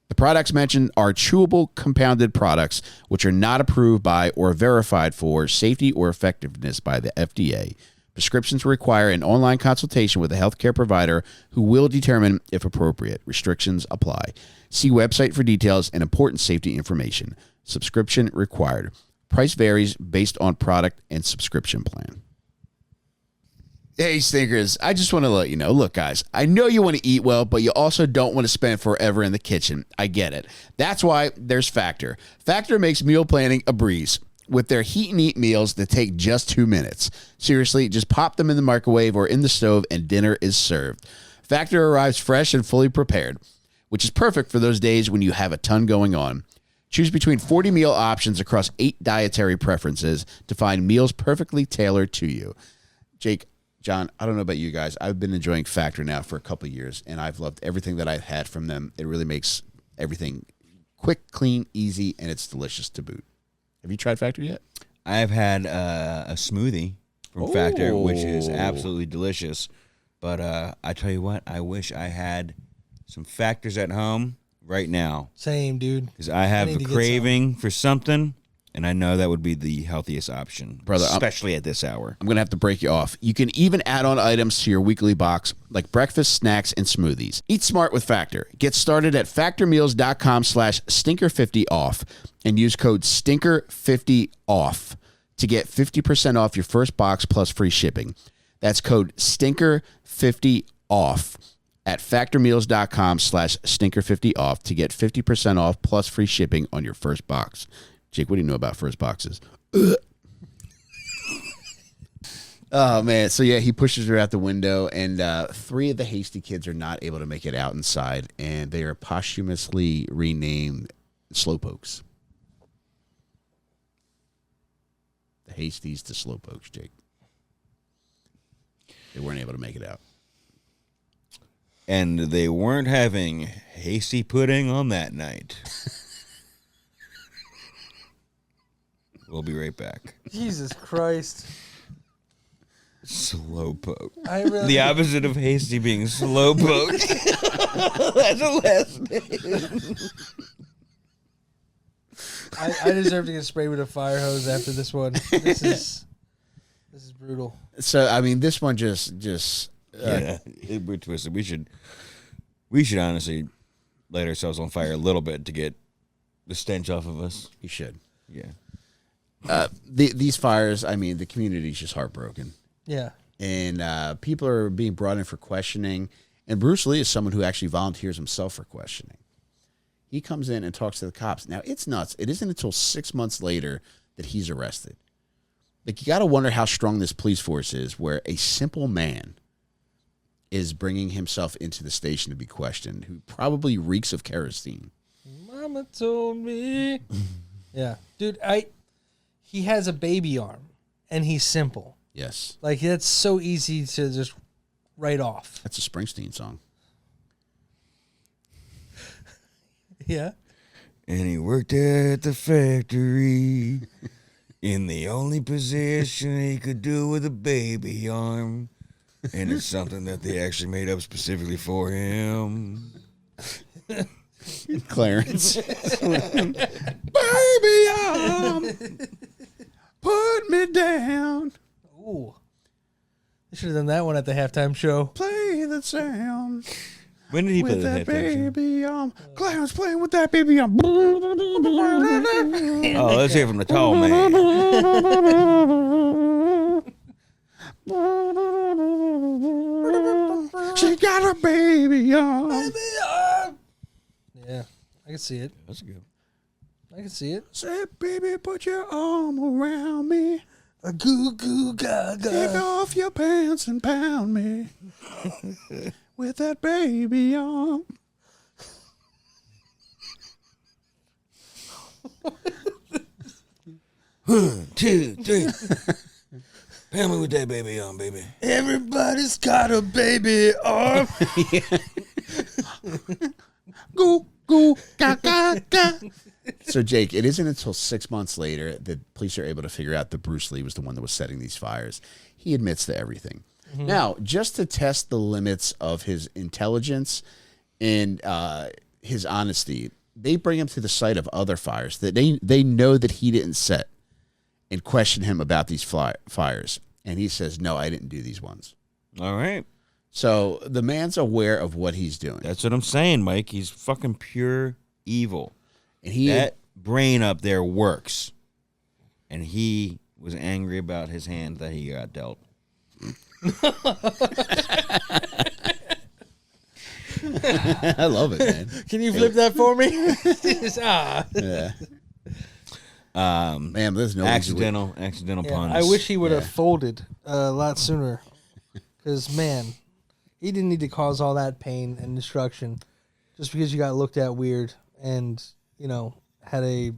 The products mentioned are chewable compounded products which are not approved by or verified for safety or effectiveness by the FDA. Prescriptions require an online consultation with a healthcare provider who will determine if appropriate. Restrictions apply. See website for details and important safety information. Subscription required. Price varies based on product and subscription plan. Hey, stinkers, I just want to let you know, look, guys, I know you want to eat well, but you also don't want to spend forever in the kitchen. I get it. That's why there's Factor. Factor makes meal planning a breeze with their heat and eat meals that take just 2 minutes. Seriously, just pop them in the microwave or in the stove and dinner is served. Factor arrives fresh and fully prepared, which is perfect for those days when you have a ton going on. Choose between 40 meal options across 8 dietary preferences to find meals perfectly tailored to you. Jake, John, I don't know about you guys. I've been enjoying Factor now for a couple of years, and I've loved everything that I've had from them. It really makes everything quick, clean, easy, and it's delicious to boot. Have you tried Factor yet? I've had a smoothie from Factor, which is Oh. absolutely delicious. But I tell you what, I wish I had some Factors at home right now Same, dude. because I have I need a to get craving for something And I know that would be the healthiest option, Brother, especially at this hour. I'm going to have to break you off. You can even add on items to your weekly box like breakfast, snacks, and smoothies. Eat smart with Factor. Get started at factormeals.com/stinker50off and use code STINKER50OFF to get 50% off your first box plus free shipping. That's code STINKER50OFF at factormeals.com/stinker50off to get 50% off plus free shipping on your first box. Jake, what do you know about first boxes? Oh, man. So, yeah, he pushes her out the window, and 3 of the hasty kids are not able to make it out inside, and they are posthumously renamed Slowpokes. The hasties to Slowpokes, Jake. They weren't able to make it out. And they weren't having hasty pudding on that night. We'll be right back. Jesus Christ. Slowpoke. Really The opposite of hasty being slowpoke. That's a last name. I deserve to get sprayed with a fire hose after this one. This is brutal. So, I mean, this one just Yeah, we're twisted. We should honestly light ourselves on fire a little bit to get the stench off of us. you should. Yeah. These fires, I mean, the community is just heartbroken. Yeah. And people are being brought in for questioning. And Bruce Lee is someone who actually volunteers himself for questioning. He comes in and talks to the cops. Now, it's nuts. It isn't until 6 months later that he's arrested. Like, you got to wonder how strong this police force is, where a simple man is bringing himself into the station to be questioned, who probably reeks of kerosene. Mama told me. Yeah. Dude, he has a baby arm, and he's simple. Yes. Like, that's so easy to just write off. That's a Springsteen song. Yeah. And he worked at the factory in the only position he could do with a baby arm. And it's something that they actually made up specifically for him. Clarence. Baby arm, put me down. Ooh. They should have done that one at the halftime show. Play the sound. When did he play With the that halftime baby arm. Clarence playing with that baby arm. show? Oh, let's hear from the tall man. She got a baby arm. Yeah. I can see it. That's good. I can see it. Say, baby, put your arm around me. A goo goo gaga. Take off your pants and pound me with that baby arm. 1, 2, 3. Pound me with that baby arm, baby. Everybody's got a baby arm. Goo, goo, ga, ga, ga. So, Jake, it isn't until 6 months later that police are able to figure out that Bruce Lee was the one that was setting these fires. He admits to everything. Mm-hmm. Now, just to test the limits of his intelligence and his honesty, they bring him to the site of other fires that they know that he didn't set and question him about these fires. And he says, no, I didn't do these ones. All right. So the man's aware of what he's doing. That's what I'm saying, Mike. He's fucking pure evil. And That brain up there works. And he was angry about his hand that he got dealt. I love it, man. Can you flip that for me? Yeah. Man, there's no accidental puns. I wish he would have folded a lot sooner. Because, man, he didn't need to cause all that pain and destruction just because you got looked at weird and, had a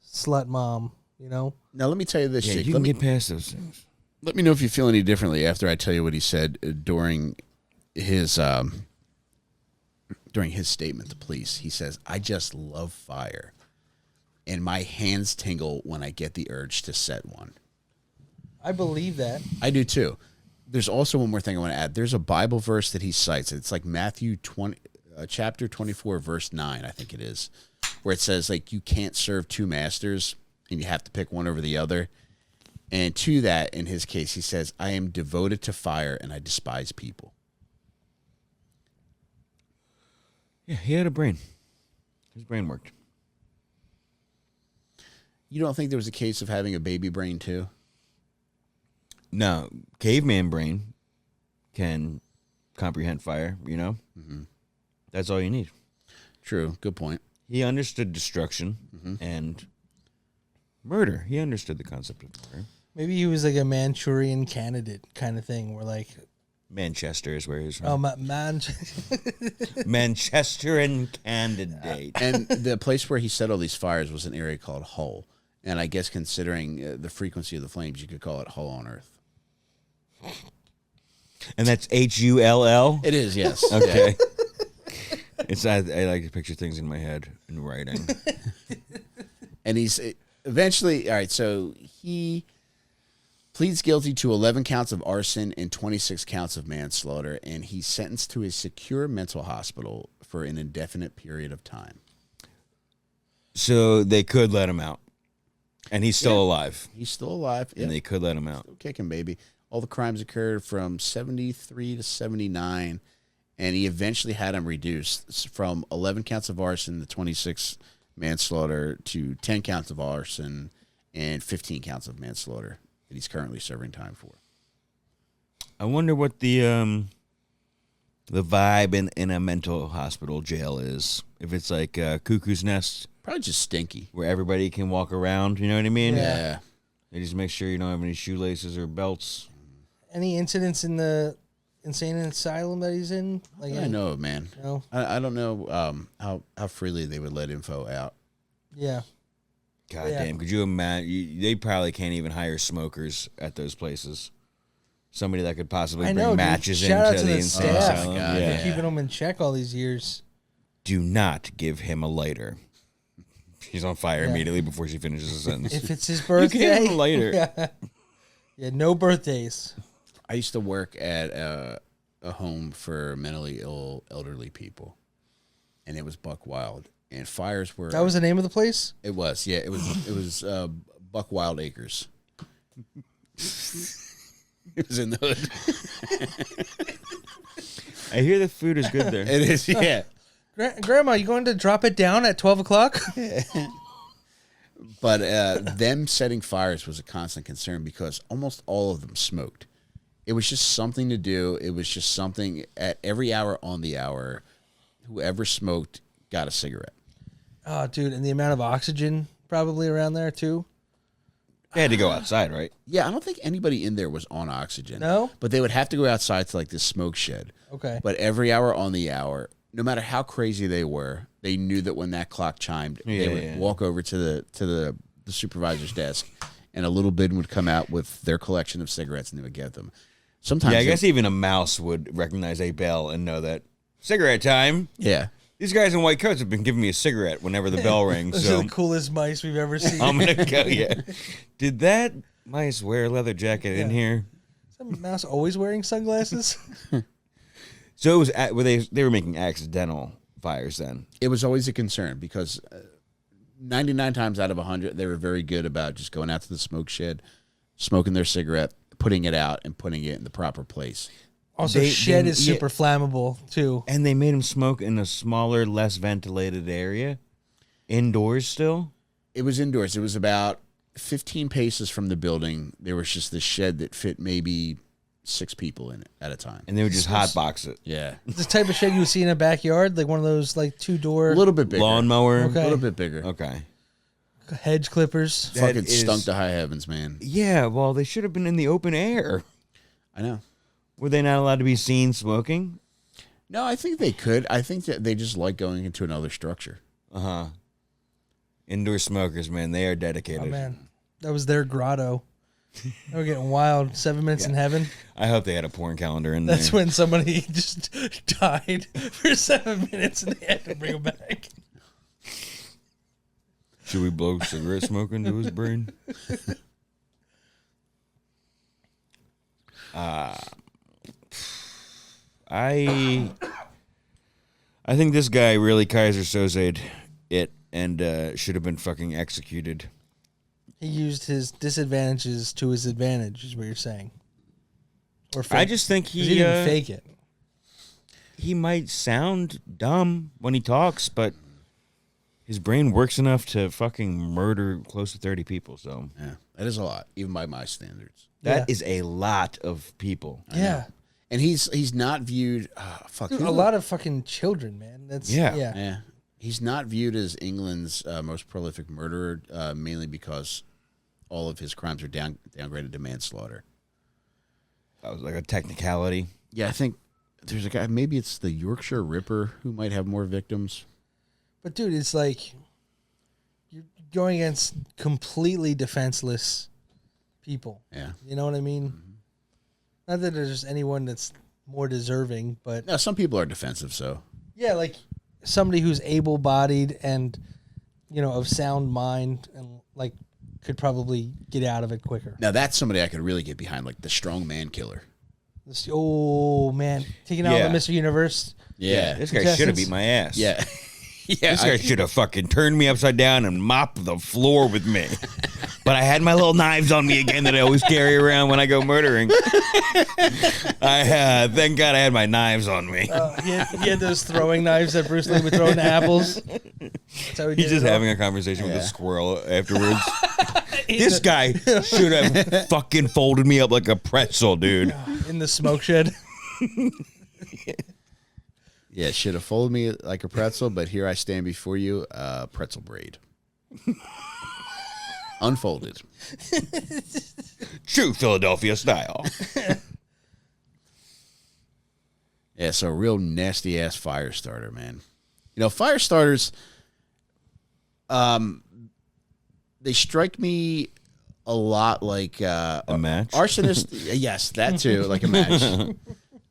slut mom, Now, let me tell you this, Yeah, Jake. you can get past those things. Let me know if you feel any differently after I tell you what he said during his statement to police. He says, I just love fire, and my hands tingle when I get the urge to set one. I believe that. I do too. There's also one more thing I want to add. There's a Bible verse that he cites. It's like Matthew 20, chapter 24, verse 9, I think it is, where it says, like, you can't serve two masters. and you have to pick one over the other. And to that, in his case, he says, I am devoted to fire and I despise people. Yeah, he had a brain. His brain worked. You don't think there was a case of having a baby brain too? No, caveman brain can comprehend fire, you know? Mm-hmm. That's all you need. True. Good point. He understood destruction and murder. He understood the concept of murder. Maybe he was like a Manchurian candidate kind of thing, where like, Manchester is where he's from. oh, Manchester and candidate. And the place where he set all these fires was an area called Hull. And I guess considering the frequency of the flames, you could call it Hull on Earth. And that's Hull? It is, yes. Okay. It's I like to picture things in my head in writing. And he's eventually, all right, so he pleads guilty to 11 counts of arson and 26 counts of manslaughter, and he's sentenced to a secure mental hospital for an indefinite period of time. So they could let him out. And he's still alive. He's still alive. And they could let him out. Still kicking, baby. All the crimes occurred from 73 to 79, and he eventually had him reduced from 11 counts of arson to 26 manslaughter to 10 counts of arson and 15 counts of manslaughter that he's currently serving time for. I wonder what the vibe in a mental hospital jail is. If it's like Cuckoo's Nest. Probably just stinky. Where everybody can walk around, you know what I mean? Yeah. They just make sure you don't have any shoelaces or belts. Any incidents in the insane asylum that he's in? Like, I know, man. No? I don't know how freely they would let info out. Yeah. God damn, could you imagine? They probably can't even hire smokers at those places. Somebody that could possibly bring matches Shout out into to the the insane staff asylum. for keeping them in check all these years. Do not give him a lighter. She's on fire immediately before she finishes the sentence. If it's his birthday, you give him a lighter. Yeah, no birthdays. I used to work at a home for mentally ill elderly people, and it was buck wild. And fires were... That was the name of the place? It was, yeah. It was Buck Wild Acres. It was in the hood. I hear the food is good there. It is, yeah. Grandma, you going to drop it down at 12 o'clock? But them setting fires was a constant concern because almost all of them smoked. It was just something to do. It was just something at every hour on the hour. Whoever smoked got a cigarette. Oh, dude, and the amount of oxygen probably around there, too. They had to go outside, right? Yeah, I don't think anybody in there was on oxygen. No? But they would have to go outside to like this smoke shed. Okay. But every hour on the hour, no matter how crazy they were, they knew that when that clock chimed, they would walk over to the supervisor's desk, and a little bin would come out with their collection of cigarettes, and they would get them. Sometimes, I guess even a mouse would recognize a bell and know that cigarette time. Yeah, these guys in white coats have been giving me a cigarette whenever the bell rings. Those So are the coolest mice we've ever seen. I'm gonna go. Yeah. Did that mice wear a leather jacket in here? Is that mouse always wearing sunglasses? So it was were they were making accidental fires then? it was always a concern because 99 times out of 100, they were very good about just going out to the smoke shed, smoking their cigarette, putting it out, and putting it in the proper place. Also, shed is super flammable, too. And they made him smoke in a smaller, less ventilated area, indoors still. It was indoors. It was about 15 paces from the building. There was just this shed that fit maybe 6 people in it at a time. And they would just hotbox it. Yeah. This type of shed you would see in a backyard, like one of those like 2-door A little bit bigger. Lawnmower. Okay. A little bit bigger. Okay. hedge clippers. Fucking stunk to high heavens, man. Yeah, well, they should have been in the open air. I know. Were they not allowed to be seen smoking? No, I think they could. I think that they just like going into another structure. Uh-huh. Indoor smokers, man, they are dedicated. Oh, man. That was their grotto. They were getting wild. 7 minutes in heaven. I hope they had a porn calendar in That's there. when somebody just died for 7 minutes and they had to bring him back. Should we blow cigarette smoke into his brain? I think this guy really Kaiser Soze'd it and should have been fucking executed He used his disadvantages to his advantage, is what you're saying. Or I just think 'cause he didn't fake it. He might sound dumb when he talks, but his brain works enough to fucking murder close to 30 people. So Yeah, that is a lot, even by my standards. that is a lot of people. Yeah. And he's not viewed. Dude, a lot of fucking children, man. That's Yeah. Yeah, he's not viewed as England's most prolific murderer, mainly because all of his crimes are downgraded to manslaughter. That was like a technicality. Yeah, I think there's a guy. Maybe it's the Yorkshire Ripper who might have more victims. But dude, it's like you're going against completely defenseless people. Yeah. You know what I mean? Not that there's anyone that's more deserving, but Now, some people are defensive, so yeah, like somebody who's able-bodied and of sound mind and like could probably get out of it quicker. now that's somebody I could really get behind, like the strong man killer. Oh man, taking out Yeah. the Mr. Universe. Yeah, This guy should have beat my ass. yeah, yeah. This guy should have fucking turned me upside down and mopped the floor with me. But I had my little knives on me again that I always carry around when I go murdering. Thank God I had my knives on me. He had those throwing knives that Bruce Lee would throw into apples. That's how he He's did just it all. having a conversation with a squirrel afterwards. This guy should have fucking folded me up like a pretzel, dude. in the smoke shed. Yeah, should have folded me like a pretzel, but here I stand before you, pretzel braid. Unfolded. True Philadelphia style. Yeah, so real nasty ass fire starter, man. Fire starters, they strike me a lot like A match? Arsonist. Yes, that too, like a match.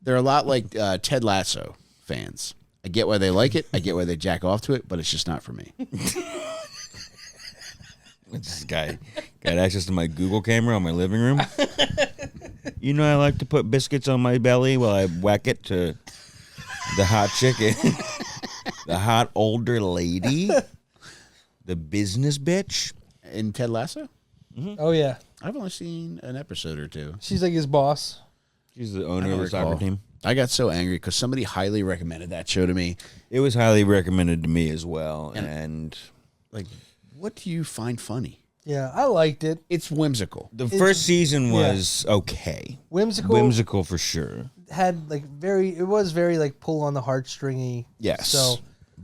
They're a lot like Ted Lasso fans. I get why they like it. I get why they jack off to it, but it's just not for me. This guy got access to my Google camera on my living room. I like to put biscuits on my belly while I whack it to the hot chicken. The hot older lady. The business bitch. In Ted Lasso, Oh yeah, I've only seen an episode or two. she's like his boss. She's the I owner don't of the soccer recall. team. I got so angry because somebody highly recommended that show to me. It was highly recommended to me as well. And Like, what do you find funny? Yeah, I liked it. It's whimsical. the first season was okay. Whimsical. Whimsical for sure. Had like it was very like pull on the heartstringy. Yes. So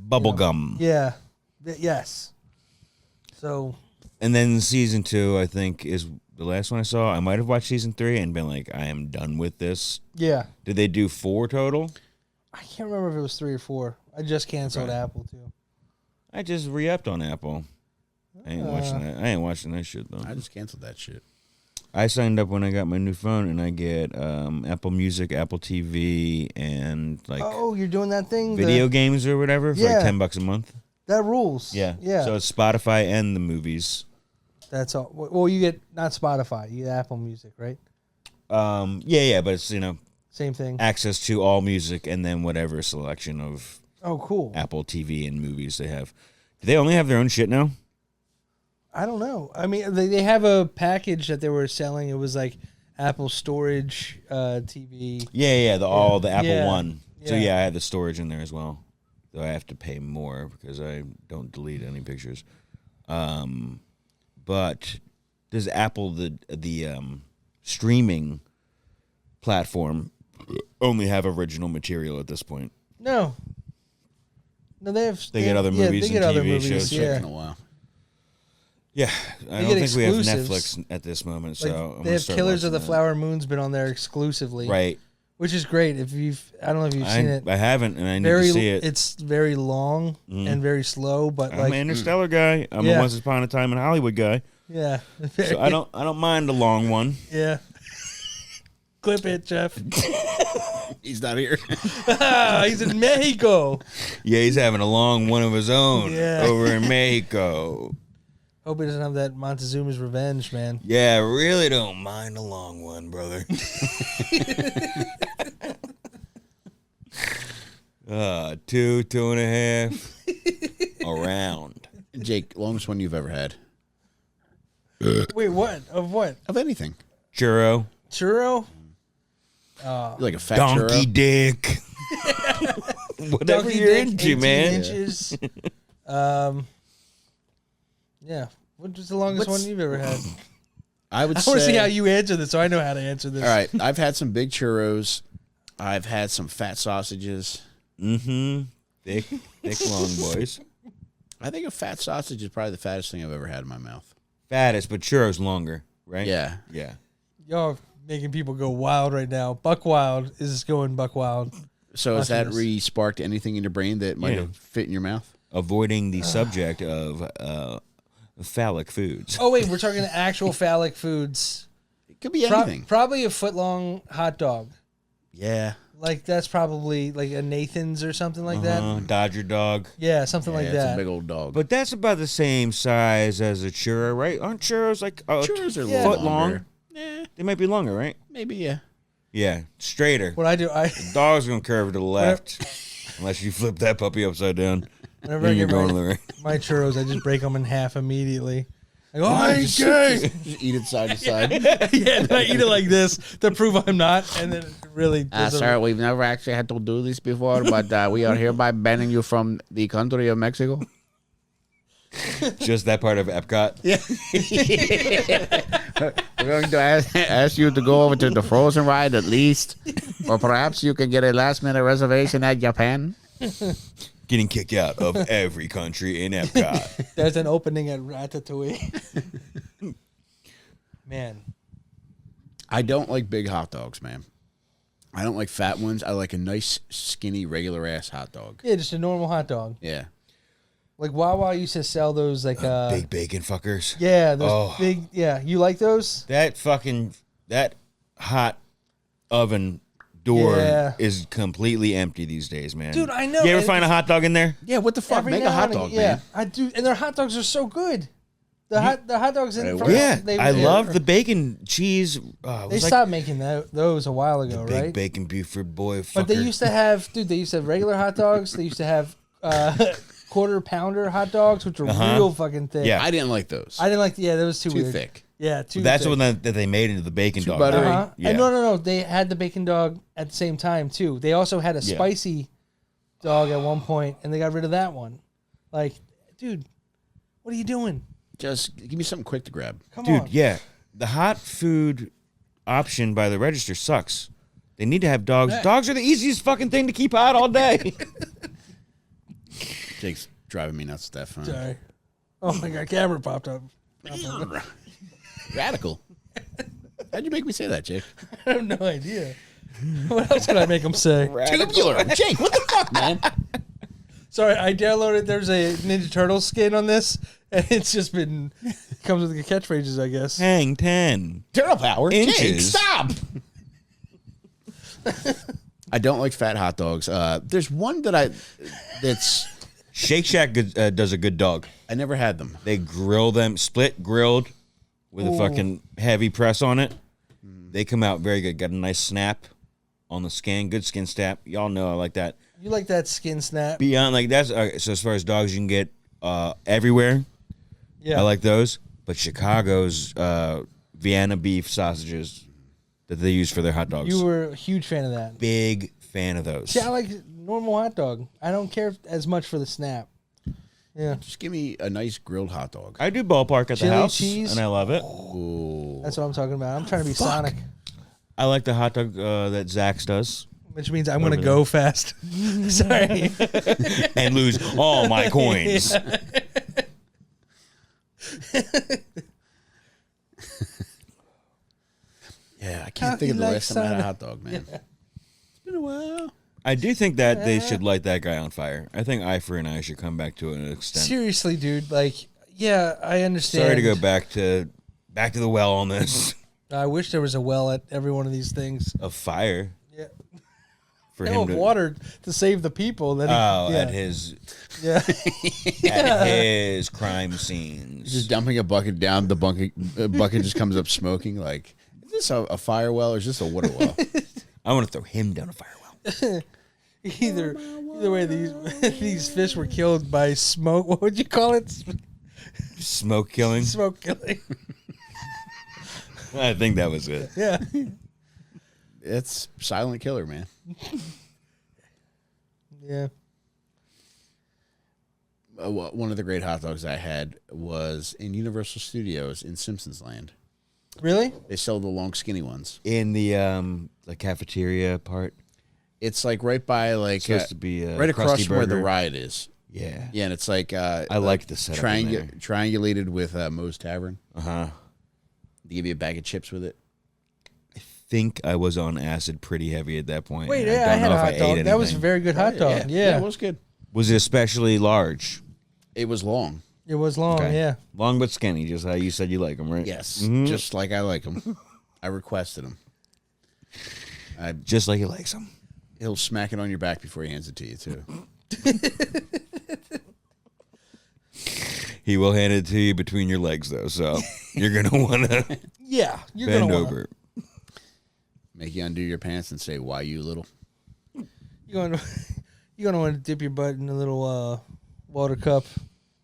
Bubblegum. yeah, yes. So And then season 2, I think, is the last one I saw. I might have watched season 3 and been like, I am done with this. yeah, Did they do 4 total? I can't remember if it was 3 or 4. I just canceled Right. Apple too. I just re-upped on Apple. I ain't watching that. I ain't watching that shit though. I just canceled that shit. I signed up when I got my new phone, and I get Apple Music, Apple TV, and like Oh, you're doing that thing? video games or whatever for Yeah. like $10 a month. That rules. Yeah, Yeah. So it's Spotify and the movies. That's all. Well, you get not Spotify. You get Apple Music, right? Yeah, but it's Same thing. access to all music and then whatever selection of Oh, cool. Apple TV and movies they have. Do they only have their own shit now? I don't know. I mean, they have a package that they were selling. It was like Apple storage, TV. Yeah, the Apple Yeah. One. So Yeah. yeah, I had the storage in there as well. Though I have to pay more because I don't delete any pictures. But does Apple the streaming platform only have original material at this point? No, they have. They get other movies They get and other TV movies. shows. Yeah. In a while. Yeah, I They don't get think we have exclusives. Netflix at this moment. So Like, I'm they gonna have start Killers of the watching Flower Moon's been on there exclusively, that. Right. which is great. If I don't know if you've seen it. I haven't, and I need Very, to see it. it's very long and very slow, but I'm like, an Interstellar guy. I'm Yeah. a Once Upon a Time in Hollywood guy. yeah, So I don't mind a long one. yeah. Clip it, Jeff. He's not here. He's in Mexico. Yeah, he's having a long one of his own Yeah. over in Mexico. Hope he doesn't have that Montezuma's Revenge, man. Yeah, I really don't mind a long one, brother. 2.5 around. Jake, longest one you've ever had? Wait, what? Of what? Of anything. Churro. Churro? You like a fat Donkey churro? dick. Whatever Donkey you're dick, into, 18 man. inches. Yeah. What was the longest What's- one you've ever had? I would I want to say. see how you answer this, so I know how to answer this. All right, I've had some big churros. I've had some fat sausages. Mm-hmm. Thick, long boys. I think a fat sausage is probably the fattest thing I've ever had in my mouth. Fattest, but churros longer, right? Yeah. Yeah. Y'all making people go wild right now. Buck wild is going buck wild. So has that Watching this. re-sparked anything in your brain that might Yeah. have fit in your mouth? Avoiding the subject of phallic foods. Oh wait, we're talking actual phallic foods. It could be anything. Probably a foot long hot dog. Yeah. Like that's probably like a Nathan's or something like that. Dodger dog. Yeah, something like It's that. a big old dog. But that's about the same size as a churro, right? Aren't churros like a churros are a Yeah. little foot long? longer. Yeah, They might be longer, right? maybe, yeah. Yeah, straighter. What I do, Dog's gonna curve to the left, unless you flip that puppy upside down. whenever I Then you're get going to the right. my churros, I just break them in half immediately. I go, I ain't gay. Just eat it side to side. Yeah, and I eat it like this to prove I'm not, and then it really. doesn't- Sir, we've never actually had to do this before, but we are hereby banning you from the country of Mexico. Just that part of Epcot. Yeah. We're going to ask you to go over to the Frozen ride at least, or perhaps you can get a last-minute reservation at Japan. Getting kicked out of every country in Epcot. There's an opening at Ratatouille. Man, I don't like big hot dogs, man. I don't like fat ones. I like a nice, skinny, regular-ass hot dog. yeah, just a normal hot dog. Yeah. Like Wawa used to sell those, like Big bacon fuckers. yeah, those Oh. big. Yeah, you like those? That hot oven door Yeah. is completely empty these days, man. Dude, I know, You ever and find a hot dog in there? Yeah, what the fuck? Every Make a now hot and dog, again, man. Yeah, I do, and their hot dogs are so good. The hot dogs in Right, from, Yeah, I they- love the bacon cheese. They stopped making those a while ago, big right? bacon Buford boy. Fucker. But they used to have, dude. They used to have regular hot dogs. They used to have quarter pounder hot dogs, which were real fucking thick. Yeah. I didn't like those. I didn't like. Yeah, that was too weird. thick. Yeah, too. That's the thick. one that they made into the bacon Too dog. buttery. Uh-huh. Yeah. And no. They had the bacon dog at the same time too. They also had a Yeah. spicy dog at one point, and they got rid of that one. Like, dude, what are you doing? Just give me something quick to grab. Come Dude, on. yeah. The hot food option by the register sucks. They need to have dogs. Dogs are the easiest fucking thing to keep hot all day. Jake's driving me nuts, Steph. Huh? Sorry. Oh my god, camera popped up. Radical. How'd you make me say that, Jake? I have no idea. What else could I make them say? Tubular. Jake, what the fuck, man? Sorry, I downloaded. There's a Ninja Turtle skin on this, and it's just been comes with the catchphrases, I guess. Hang 10. Turtle power. Jake, Inches. stop. I don't like fat hot dogs. There's one that's Shake Shack does a good dog. I never had them. They grill them, split grilled with a fucking heavy press on it. They come out very good. Got a nice snap on the skin, good skin snap. Y'all know I like that. You like that skin snap? Beyond like that's so as far as dogs you can get everywhere. Yeah. I like those. But Chicago's Vienna beef sausages that they use for their hot dogs. You were a huge fan of that. Big fan of those. See, I like normal hot dog. I don't care as much for the snap. Yeah, Just give me a nice grilled hot dog. I do ballpark at Chili the house, cheese. and I love it. Ooh. that's what I'm talking about. I'm trying to be Sonic, I like the hot dog that Zach's does which means I'm gonna go fast. Sorry. and lose all my coins. Yeah, I How can't think of he the likes last time I had a Sonic. hot dog, man. It's been a while. I do think that they should light that guy on fire. I think Ifer and I should come back to an extent. Seriously, dude. Like, yeah, I understand. Sorry to go back to the well on this I wish there was a well at every one of these things. of fire Yeah. for No, him to water to save the people. That yeah. at his yeah. at his crime scenes. Just dumping a bucket down, the bucket just comes up smoking. Like, is this a fire well or is this a water well? I want to throw him down a fire well. Either way, these fish were killed by smoke. What would you call it? Smoke killing. Smoke killing. I think that was it. Yeah. It's silent killer, man. Yeah. One of the great hot dogs I had was in Universal Studios in Simpsons Land. Really? They sell the long, skinny ones. In the cafeteria part. It's like right by like Supposed to be a right across crusty from where the burger. ride is. Yeah. Yeah, and it's like I like the setup in there. triangulated with Moe's Tavern. Uh-huh. They give you a bag of chips with it. I think I was on acid pretty heavy at that point. Wait, and yeah, I don't had know a if hot I dog. ate That was a anything. very good hot dog. Yeah, it was good. Was it especially large? It was long. It was long, Okay. yeah. Long but skinny, just how you said you like them, right? Yes, Mhm. just like I like them. I requested them. Just like he likes them. He'll smack it on your back before he hands it to you too. He will hand it to you between your legs, though, so you're going to want to Yeah, you're bend gonna wanna, over. Make you undo your pants and say, "Why you little?" You're gonna want to dip your butt in a little water cup,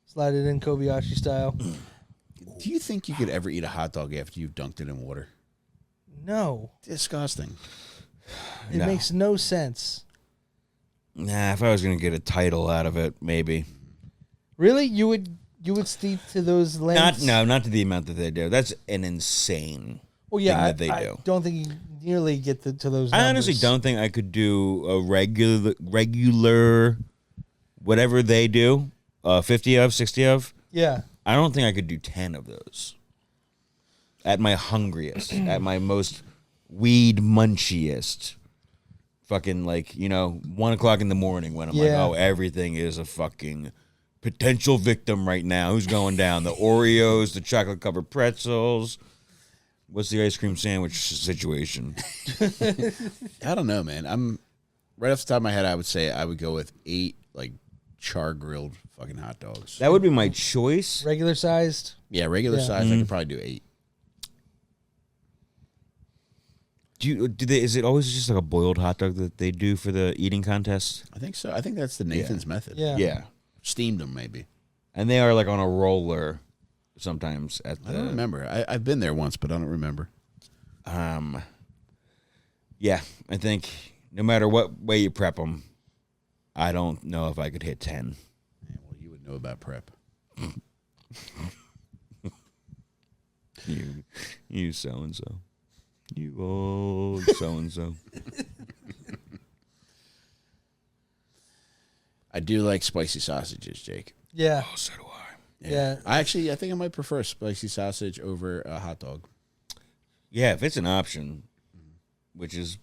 slide it in Kobayashi style. Do you think you could ever eat a hot dog after you've dunked it in water? No, Disgusting. it No. makes no sense. Nah, if I was going to get a title out of it, maybe. Really, you would steep to those lengths? Not to the amount that they do. That's an insane Well, yeah, thing that they I do. don't think you nearly get to those. I honestly numbers. don't think I could do a regular whatever they do, 50 of, 60 of. Yeah, I don't think I could do 10 of those. At my hungriest, at my most weed munchiest. Fucking 1 o'clock in the morning when I'm like, Yeah. oh, everything is a fucking potential victim right now. Who's going down? The Oreos, the chocolate covered pretzels. What's the ice cream sandwich situation? I don't know, man. I'm right off the top of my head. I would say I would go with 8 like char grilled fucking hot dogs. That would be my choice. regular sized. Yeah, regular Yeah. size. I could probably do 8. Is it always just like a boiled hot dog that they do for the eating contest? I think so. I think that's the Nathan's method. Yeah. Yeah. Steamed them maybe. And they are like on a roller sometimes at the. I don't remember. I've been there once, but I don't remember. Yeah, I think no matter what way you prep them, I don't know if I could hit 10. Yeah, well, you would know about prep. You so and so. You old so and so. I do like spicy sausages, Jake. Yeah, Oh, so do I. yeah. I think I might prefer a spicy sausage over a hot dog. Yeah, if it's an option, which is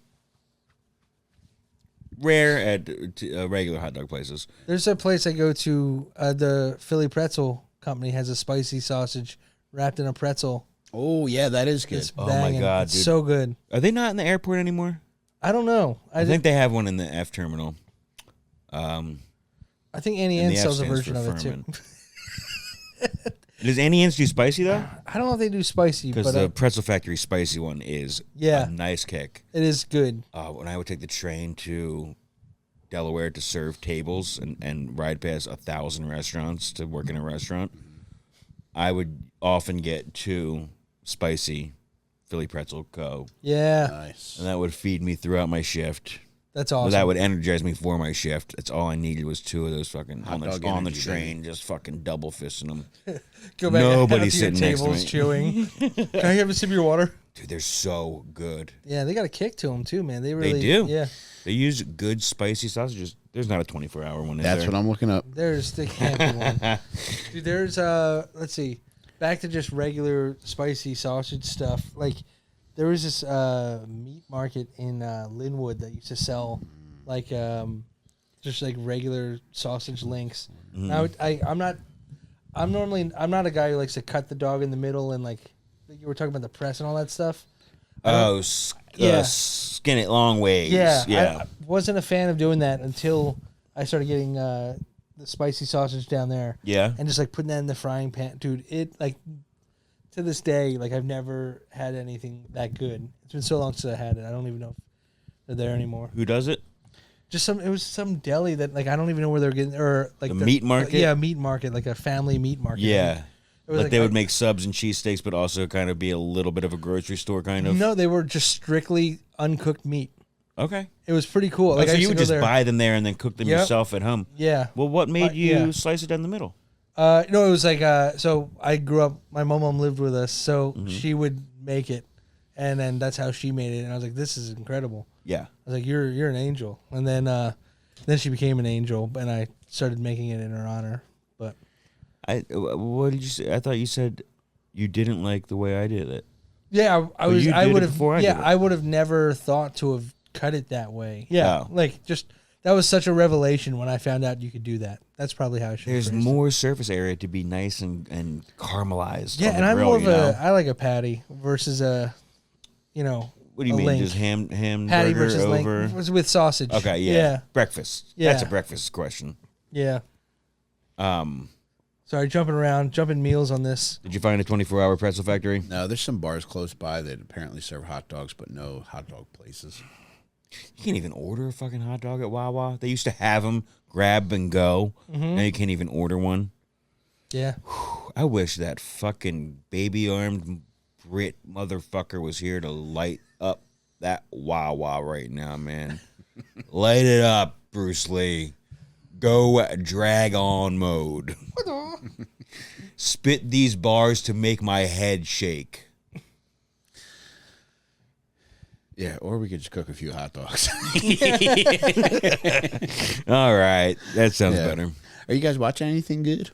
rare at regular hot dog places. There's a place I go to. The Philly Pretzel Company has a spicy sausage wrapped in a pretzel. Oh yeah, that is good. It's Oh, my banging. God, It's dude. so good. Are they not in the airport anymore? I don't know. I think they have one in the F terminal. I think Annie and Ann the F sells a stands version for of it too. Furman. Does Annie Ann's do spicy though? I don't know if they do spicy, Because but the Pretzel Factory spicy one is Yeah. a nice kick. it is good. When I would take the train to Delaware to serve tables and ride past 1,000 restaurants to work in a restaurant, I would often get 2 spicy Philly Pretzel Co. Yeah, Nice. And that would feed me throughout my shift. that's Well, awesome. that would energize me for my shift. That's all I needed was 2 of those fucking Hot on dog the energy, train, just fucking double fisting them. Go back nobody's out to your sitting next to tables me. chewing. Can I have a sip of your water? Dude, they're so good. Yeah, they got a kick to them too, man. They really do. Yeah, They use good spicy sausages. There's not a 24-hour one. That's what I'm looking up. there's the can't be one. Dude, there's let's see, back to just regular spicy sausage stuff. Like there was this meat market in Linwood that used to sell like just like regular sausage links. Now I'm not a guy who likes to cut the dog in the middle and like you were talking about the press and all that stuff. Oh, Yeah. skin it long ways. Yeah, Yeah. I wasn't a fan of doing that until I started getting the spicy sausage down there. Yeah. And just like putting that in the frying pan, dude. It like to this day, like I've never had anything that good. It's been so long since I had it. I don't even know if they're there anymore. Who does it? It was some deli that like I don't even know where they're getting or like The meat market? Yeah, meat market, like a family meat market. Yeah. It It was Like they would make subs and cheesesteaks, but also kind of be a little bit of a grocery store kind of. No, they were just strictly uncooked meat. Okay. It was pretty cool. Like I so used you to would go just there. buy them there and then cook them Yep. yourself at home. Yeah. Well, what made you yeah. slice it down the middle? No, it was like so I grew up. My mom lived with us, so Mm-hmm. she would make it, and then that's how she made it. And I was like, "This is incredible." Yeah. I was like, "You're an angel." And then she became an angel, and I started making it in her honor. But What did you say? I thought you said you didn't like the way I did it. yeah, I Well, was. you I did it would have. before I Yeah, did it. I would have never thought to have cut it that way. Yeah, Oh. like just that was such a revelation when I found out you could do that. That's probably how I should. There's phrase it. more surface area to be nice and caramelized. Yeah, on and the I'm grill, more of you know? I like a patty versus a, What do you a mean? link. Just ham patty burger versus over? link was with sausage. Okay, yeah. Yeah. Breakfast. Yeah. That's a breakfast question. Yeah. Um, Sorry, jumping meals on this. did you find a 24-hour pretzel factory? No, there's some bars close by that apparently serve hot dogs, but no hot dog places. You can't even order a fucking hot dog at Wawa. They used to have them grab and go. Now you can't even order one. Yeah. I wish that fucking baby-armed Brit motherfucker was here to light up that Wawa right now, man. Light it up, Bruce Lee. Go drag on mode. Spit these bars to make my head shake. Yeah, or we could just cook a few hot dogs. All right. That sounds Yeah. better. Are you guys watching anything good?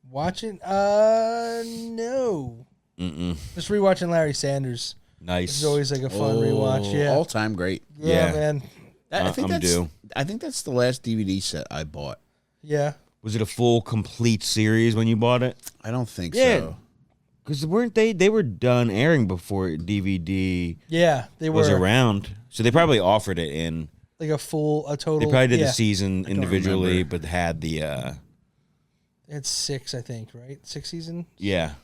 Watching? No. Just rewatching Larry Sanders. Nice. It's always like a fun rewatch. Yeah. All time great. Yeah, Yeah. man. I think I'm that's due. I think that's the last DVD set I bought. Yeah. Was it a full, complete series when you bought it? I don't think Yeah. so. Because weren't they were done airing before DVD Yeah. They was were around. So they probably offered it in. like a total. They probably did yeah. the season individually, remember. but had the It's 6, I think, right? 6 season? yeah.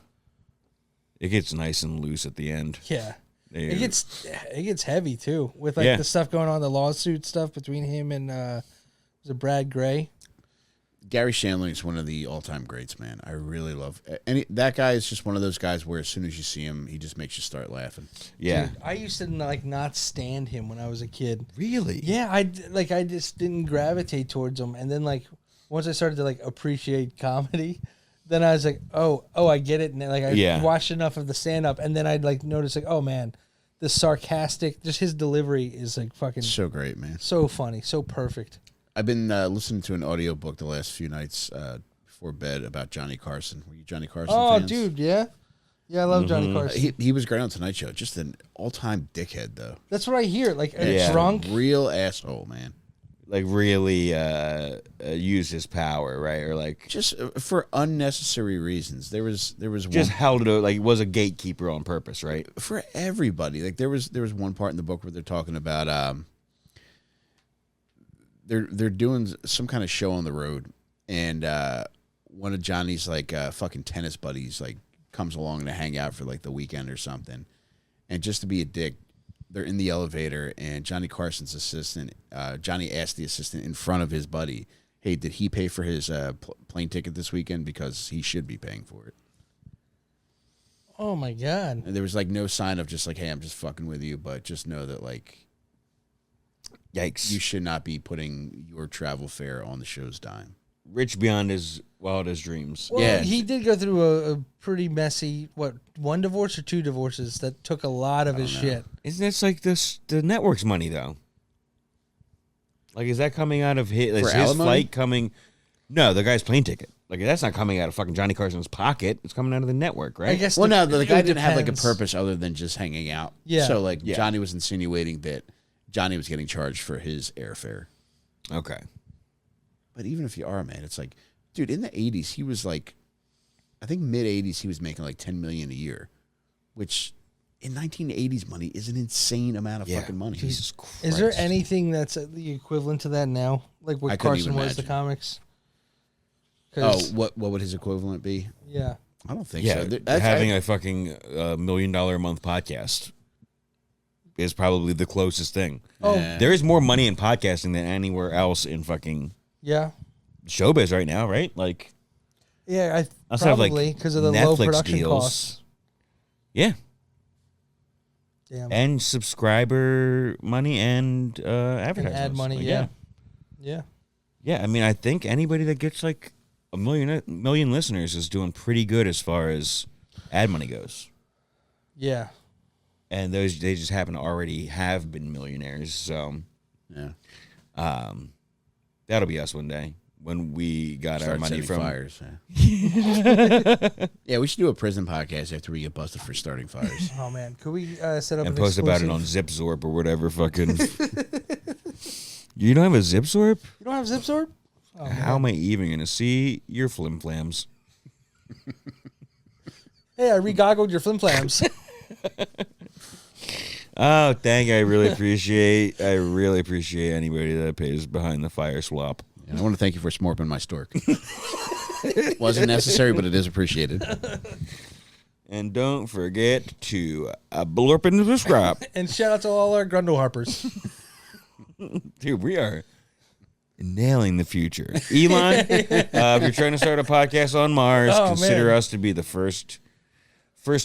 It gets nice and loose at the end. Yeah. They- It gets heavy too with like Yeah. the stuff going on, the lawsuit stuff between him and was it Brad Gray? Gary Shandling is one of the all-time greats, man. I really love that guy. Is just one of those guys where as soon as you see him, he just makes you start laughing. yeah. Dude, I used to like not stand him when I was a kid. Really? Yeah, I just didn't gravitate towards him, and then like once I started to like appreciate comedy, then I was like, oh, I get it, and then, like I Yeah. watched enough of the stand up, and then I'd like notice like, oh man, the sarcastic, just his delivery is like fucking So great, man. so funny, so perfect. I've been listening to an audiobook the last few nights before bed about Johnny Carson. Were you Johnny Carson Oh, fans? dude, yeah, I love Johnny Carson. He was great on Tonight Show. Just an all-time dickhead, though. That's what I hear. Like Yeah. drunk. Real asshole, man. Like really use his power, right? Or like Just for unnecessary reasons. There was just one, held it like was a gatekeeper on purpose, right? for everybody. Like there was one part in the book where they're talking about they're doing some kind of show on the road, and one of Johnny's like fucking tennis buddies like comes along to hang out for like the weekend or something, and just to be a dick, they're in the elevator, and Johnny Carson's assistant, Johnny asked the assistant in front of his buddy, hey, did he pay for his plane ticket this weekend? Because he should be paying for it. Oh my god. And there was like no sign of just like, hey, I'm just fucking with you, but just know that like Yikes. you should not be putting your travel fare on the show's dime. Rich beyond his wildest dreams. Well, Yeah. he did go through a pretty messy, one divorce or 2 divorces that took a lot of his shit. Isn't this like the network's money though? Like, is that coming out of his? Is For his alimony? flight coming? No, the guy's plane ticket. Like, that's not coming out of fucking Johnny Carson's pocket. It's coming out of the network, right? I guess. Well, no, the it guy didn't have like a depends. purpose other than just hanging out. Yeah. So like Yeah. Johnny was insinuating that Johnny was getting charged for his airfare. Okay. But even if you are, man, it's like, dude, in the 80s, he was like, I think mid 80s, he was making like $10 million a year, which in 1980s money is an insane amount of fucking money. Jesus Christ. Is there anything that's the equivalent to that now? Like what I couldn't Carson even was the imagine. comics? Oh, 'Cause- what would his equivalent be? yeah. I don't think Yeah, so. That's- having a fucking $1 million a month podcast is probably the closest thing. Oh, Yeah. There is more money in podcasting than anywhere else in fucking yeah. showbiz right now, right? Like, Yeah, Also have, like, probably because of the low Netflix production deals. costs. Yeah. Damn. And subscriber money and And advertising. ad money, yeah. Yeah. Yeah, I mean, I think anybody that gets like a million listeners is doing pretty good as far as ad money goes. Yeah. And they just happen to already have been millionaires. So, Yeah. That'll be us one day when we got our Start money setting from fires. Yeah. Yeah, we should do a prison podcast after we get busted for starting fires. Oh man, could we set up and an post about it exclusive- on ZipZorp or whatever. Fucking, you don't have a ZipZorp? You don't have ZipZorp? Oh, How man. am I even gonna see your flim flams? Hey, I re-goggled your flim flams. Oh, thank you. I really appreciate anybody that pays behind the fire swap. And I want to thank you for smorping my stork. Wasn't necessary, but it is appreciated. And don't forget to blurp and subscribe. And shout out to all our Grundle Harpers. Dude, we are nailing the future. Elon, if you're trying to start a podcast on Mars, Oh, consider man. us to be the first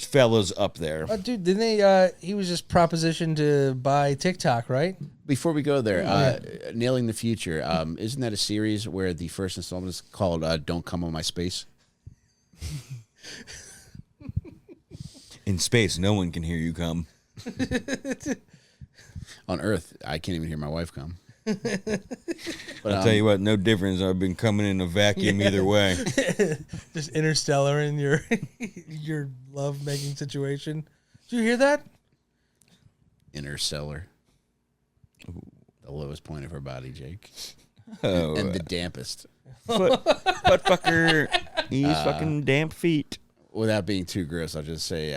fellas up there. Oh, dude, didn't they? He was just propositioned to buy TikTok, right? Before we go there, Nailing the Future, isn't that a series where the first installment is called Don't Come on My Space? In space, no one can hear you come. On Earth, I can't even hear my wife come. But I'll tell you what, no difference. I've been coming in a vacuum either way. Just interstellar in your your love making situation. Did you hear that? Interstellar. The lowest point of her body, Jake. Oh, And the dampest. butt fucker. He's fucking damp feet. Without being too gross, I'll just say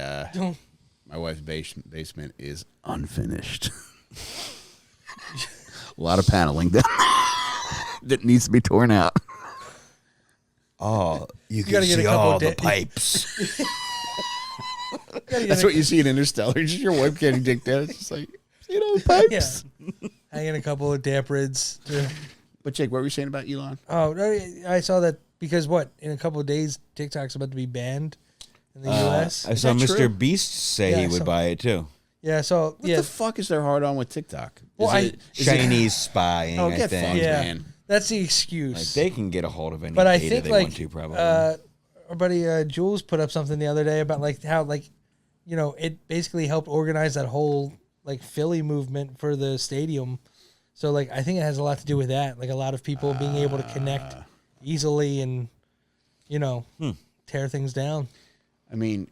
my wife's basement is unfinished. A lot of paneling that needs to be torn out. Oh, you can gotta get a see couple all da- the pipes. That's what you see in Interstellar. Just your wife getting dicked out. It's just like, see those pipes? Yeah. Hanging a couple of damp rids. But Jake, what were you saying about Elon? Oh, no, I saw that because in a couple of days, TikTok's about to be banned in the U.S. I saw that Mr. true? Beast say Yeah, he I would saw- buy it too. Yeah, so What yeah, the fuck is there hard on with TikTok? Well, is Chinese spying, Oh, I get think. fucked, yeah, man. that's the excuse. Like they can get a hold of any but I data think they like want to, probably. our buddy Jules put up something the other day about like how like it basically helped organize that whole like Philly movement for the stadium. So like I think it has a lot to do with that. Like a lot of people being able to connect easily and tear things down. I mean,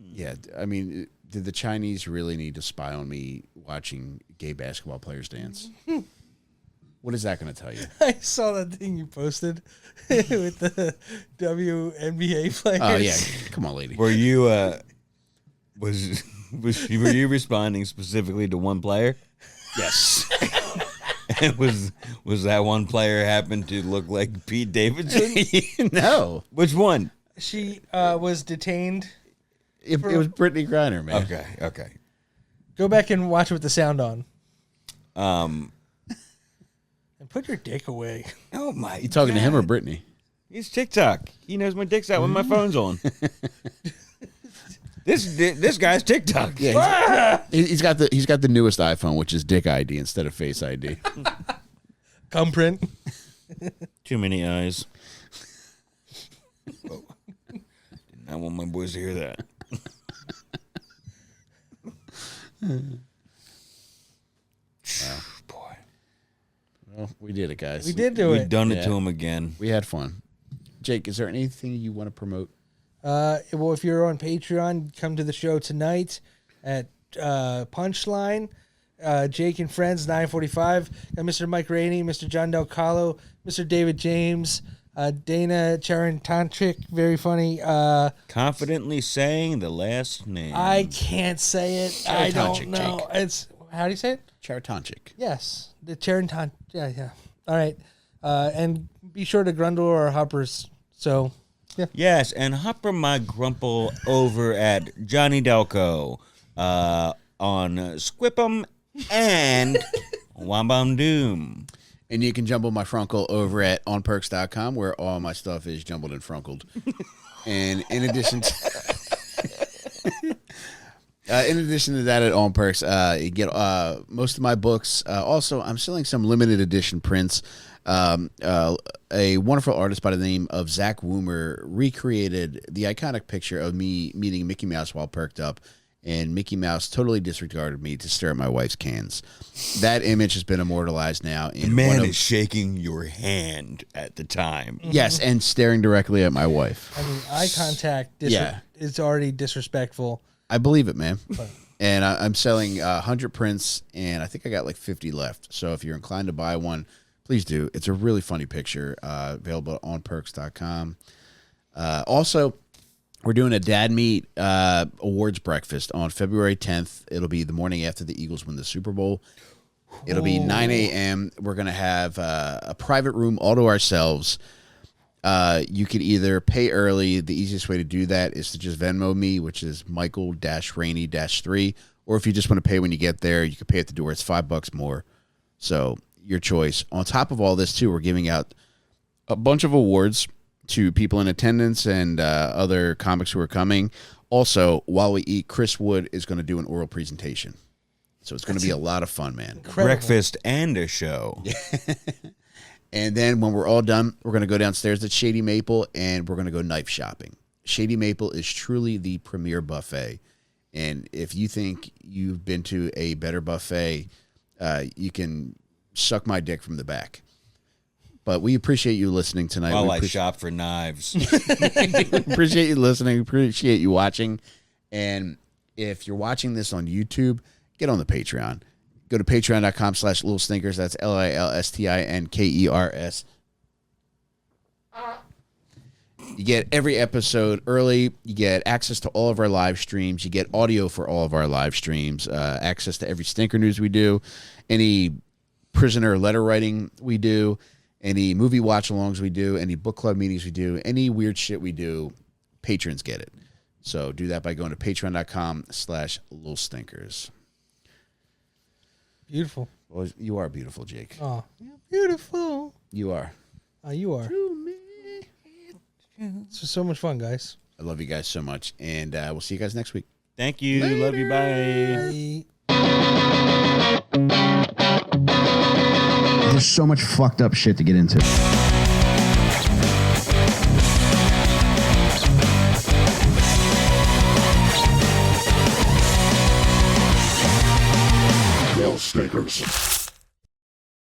yeah. I mean, did the Chinese really need to spy on me watching gay basketball players dance? What is that going to tell you? I saw that thing you posted with the WNBA players. Oh yeah, come on, lady. Were you were you responding specifically to one player? Yes. And was that one player happened to look like Pete Davidson? No, Which one? She was detained. it was Brittany Griner, man. Okay. Go back and watch with the sound on. Um. And put your dick away. Oh my! You talking to him or Brittany? He's TikTok. He knows my dick's out when my phone's on. This guy's TikTok. Yeah, he's got the newest iPhone, which is Dick ID instead of Face ID. Cum print. Too many eyes. Whoa. Did not want my boys to hear that. Boy, Well, we did it, guys. We did do we've it. done it Yeah. to him again. We had fun. Jake, is there anything you want to promote? Well, if you're on Patreon, come to the show tonight at Punchline. Jake and Friends, 9:45. Got Mr. Mike Rainey, Mr. Jon Delcollo, Mr. David James, Dana Charantanchik, very funny. Confidently saying the last name. I can't say it. I don't Charantanchik, know. Jake. It's how do you say it? Charatonchik. Yes, the Charantan. Yeah. All right, and be sure to Grundle our hoppers. So Yes, and hopper my grumple over at Johnny Delco on Squip'em and Wambam Doom. And you can jumble my frunkle over at onperks.com, where all my stuff is jumbled and frunkled. And in addition to that, at On Perks, you get most of my books. Also, I'm selling some limited edition prints. A wonderful artist by the name of Zach Woomer recreated the iconic picture of me meeting Mickey Mouse while perked up, and Mickey Mouse totally disregarded me to stare at my wife's cans. That image has been immortalized now. The man is shaking your hand at the time. Yes, and staring directly at my wife. I mean, eye contact is already disrespectful. I believe it, man. And I'm selling 100 prints, and I think I got like 50 left. So if you're inclined to buy one, please do. It's a really funny picture, available at onperks.com. Also, we're doing a Dad Meet awards breakfast on February 10th. It'll be the morning after the Eagles win the Super Bowl. It'll be 9 a.m. We're going to have a private room all to ourselves. You can either pay early. The easiest way to do that is to just Venmo me, which is Michael-Rainey-3. Or if you just want to pay when you get there, you can pay at the door. It's $5 more. So your choice. On top of all this, too, we're giving out a bunch of awards to people in attendance and other comics who are coming. Also, while we eat, Chris Wood is going to do an oral presentation. So it's going to be a lot of fun, man. Incredible. Breakfast and a show. And then when we're all done, we're going to go downstairs at Shady Maple, and we're going to go knife shopping. Shady Maple is truly the premier buffet. And if you think you've been to a better buffet, you can suck my dick from the back. But we appreciate you listening tonight. While I shop for knives. Appreciate you listening. Appreciate you watching. And if you're watching this on YouTube, get on the Patreon. Go to patreon.com/Little Stinkers. That's LILSTINKERS. You get every episode early. You get access to all of our live streams. You get audio for all of our live streams. Access to every stinker news we do. Any prisoner letter writing we do. Any movie watch-alongs we do. Any book club meetings we do. Any weird shit we do. Patrons get it. So do that by going to patreon.com/Little Stinkers. Beautiful. Well, you are beautiful, Jake. Oh, you're beautiful. You are. You are. It's just so much fun, guys. I love you guys so much, and we'll see you guys next week. Thank you. Later. Love you. Bye. There's so much fucked up shit to get into. Little Stinkers.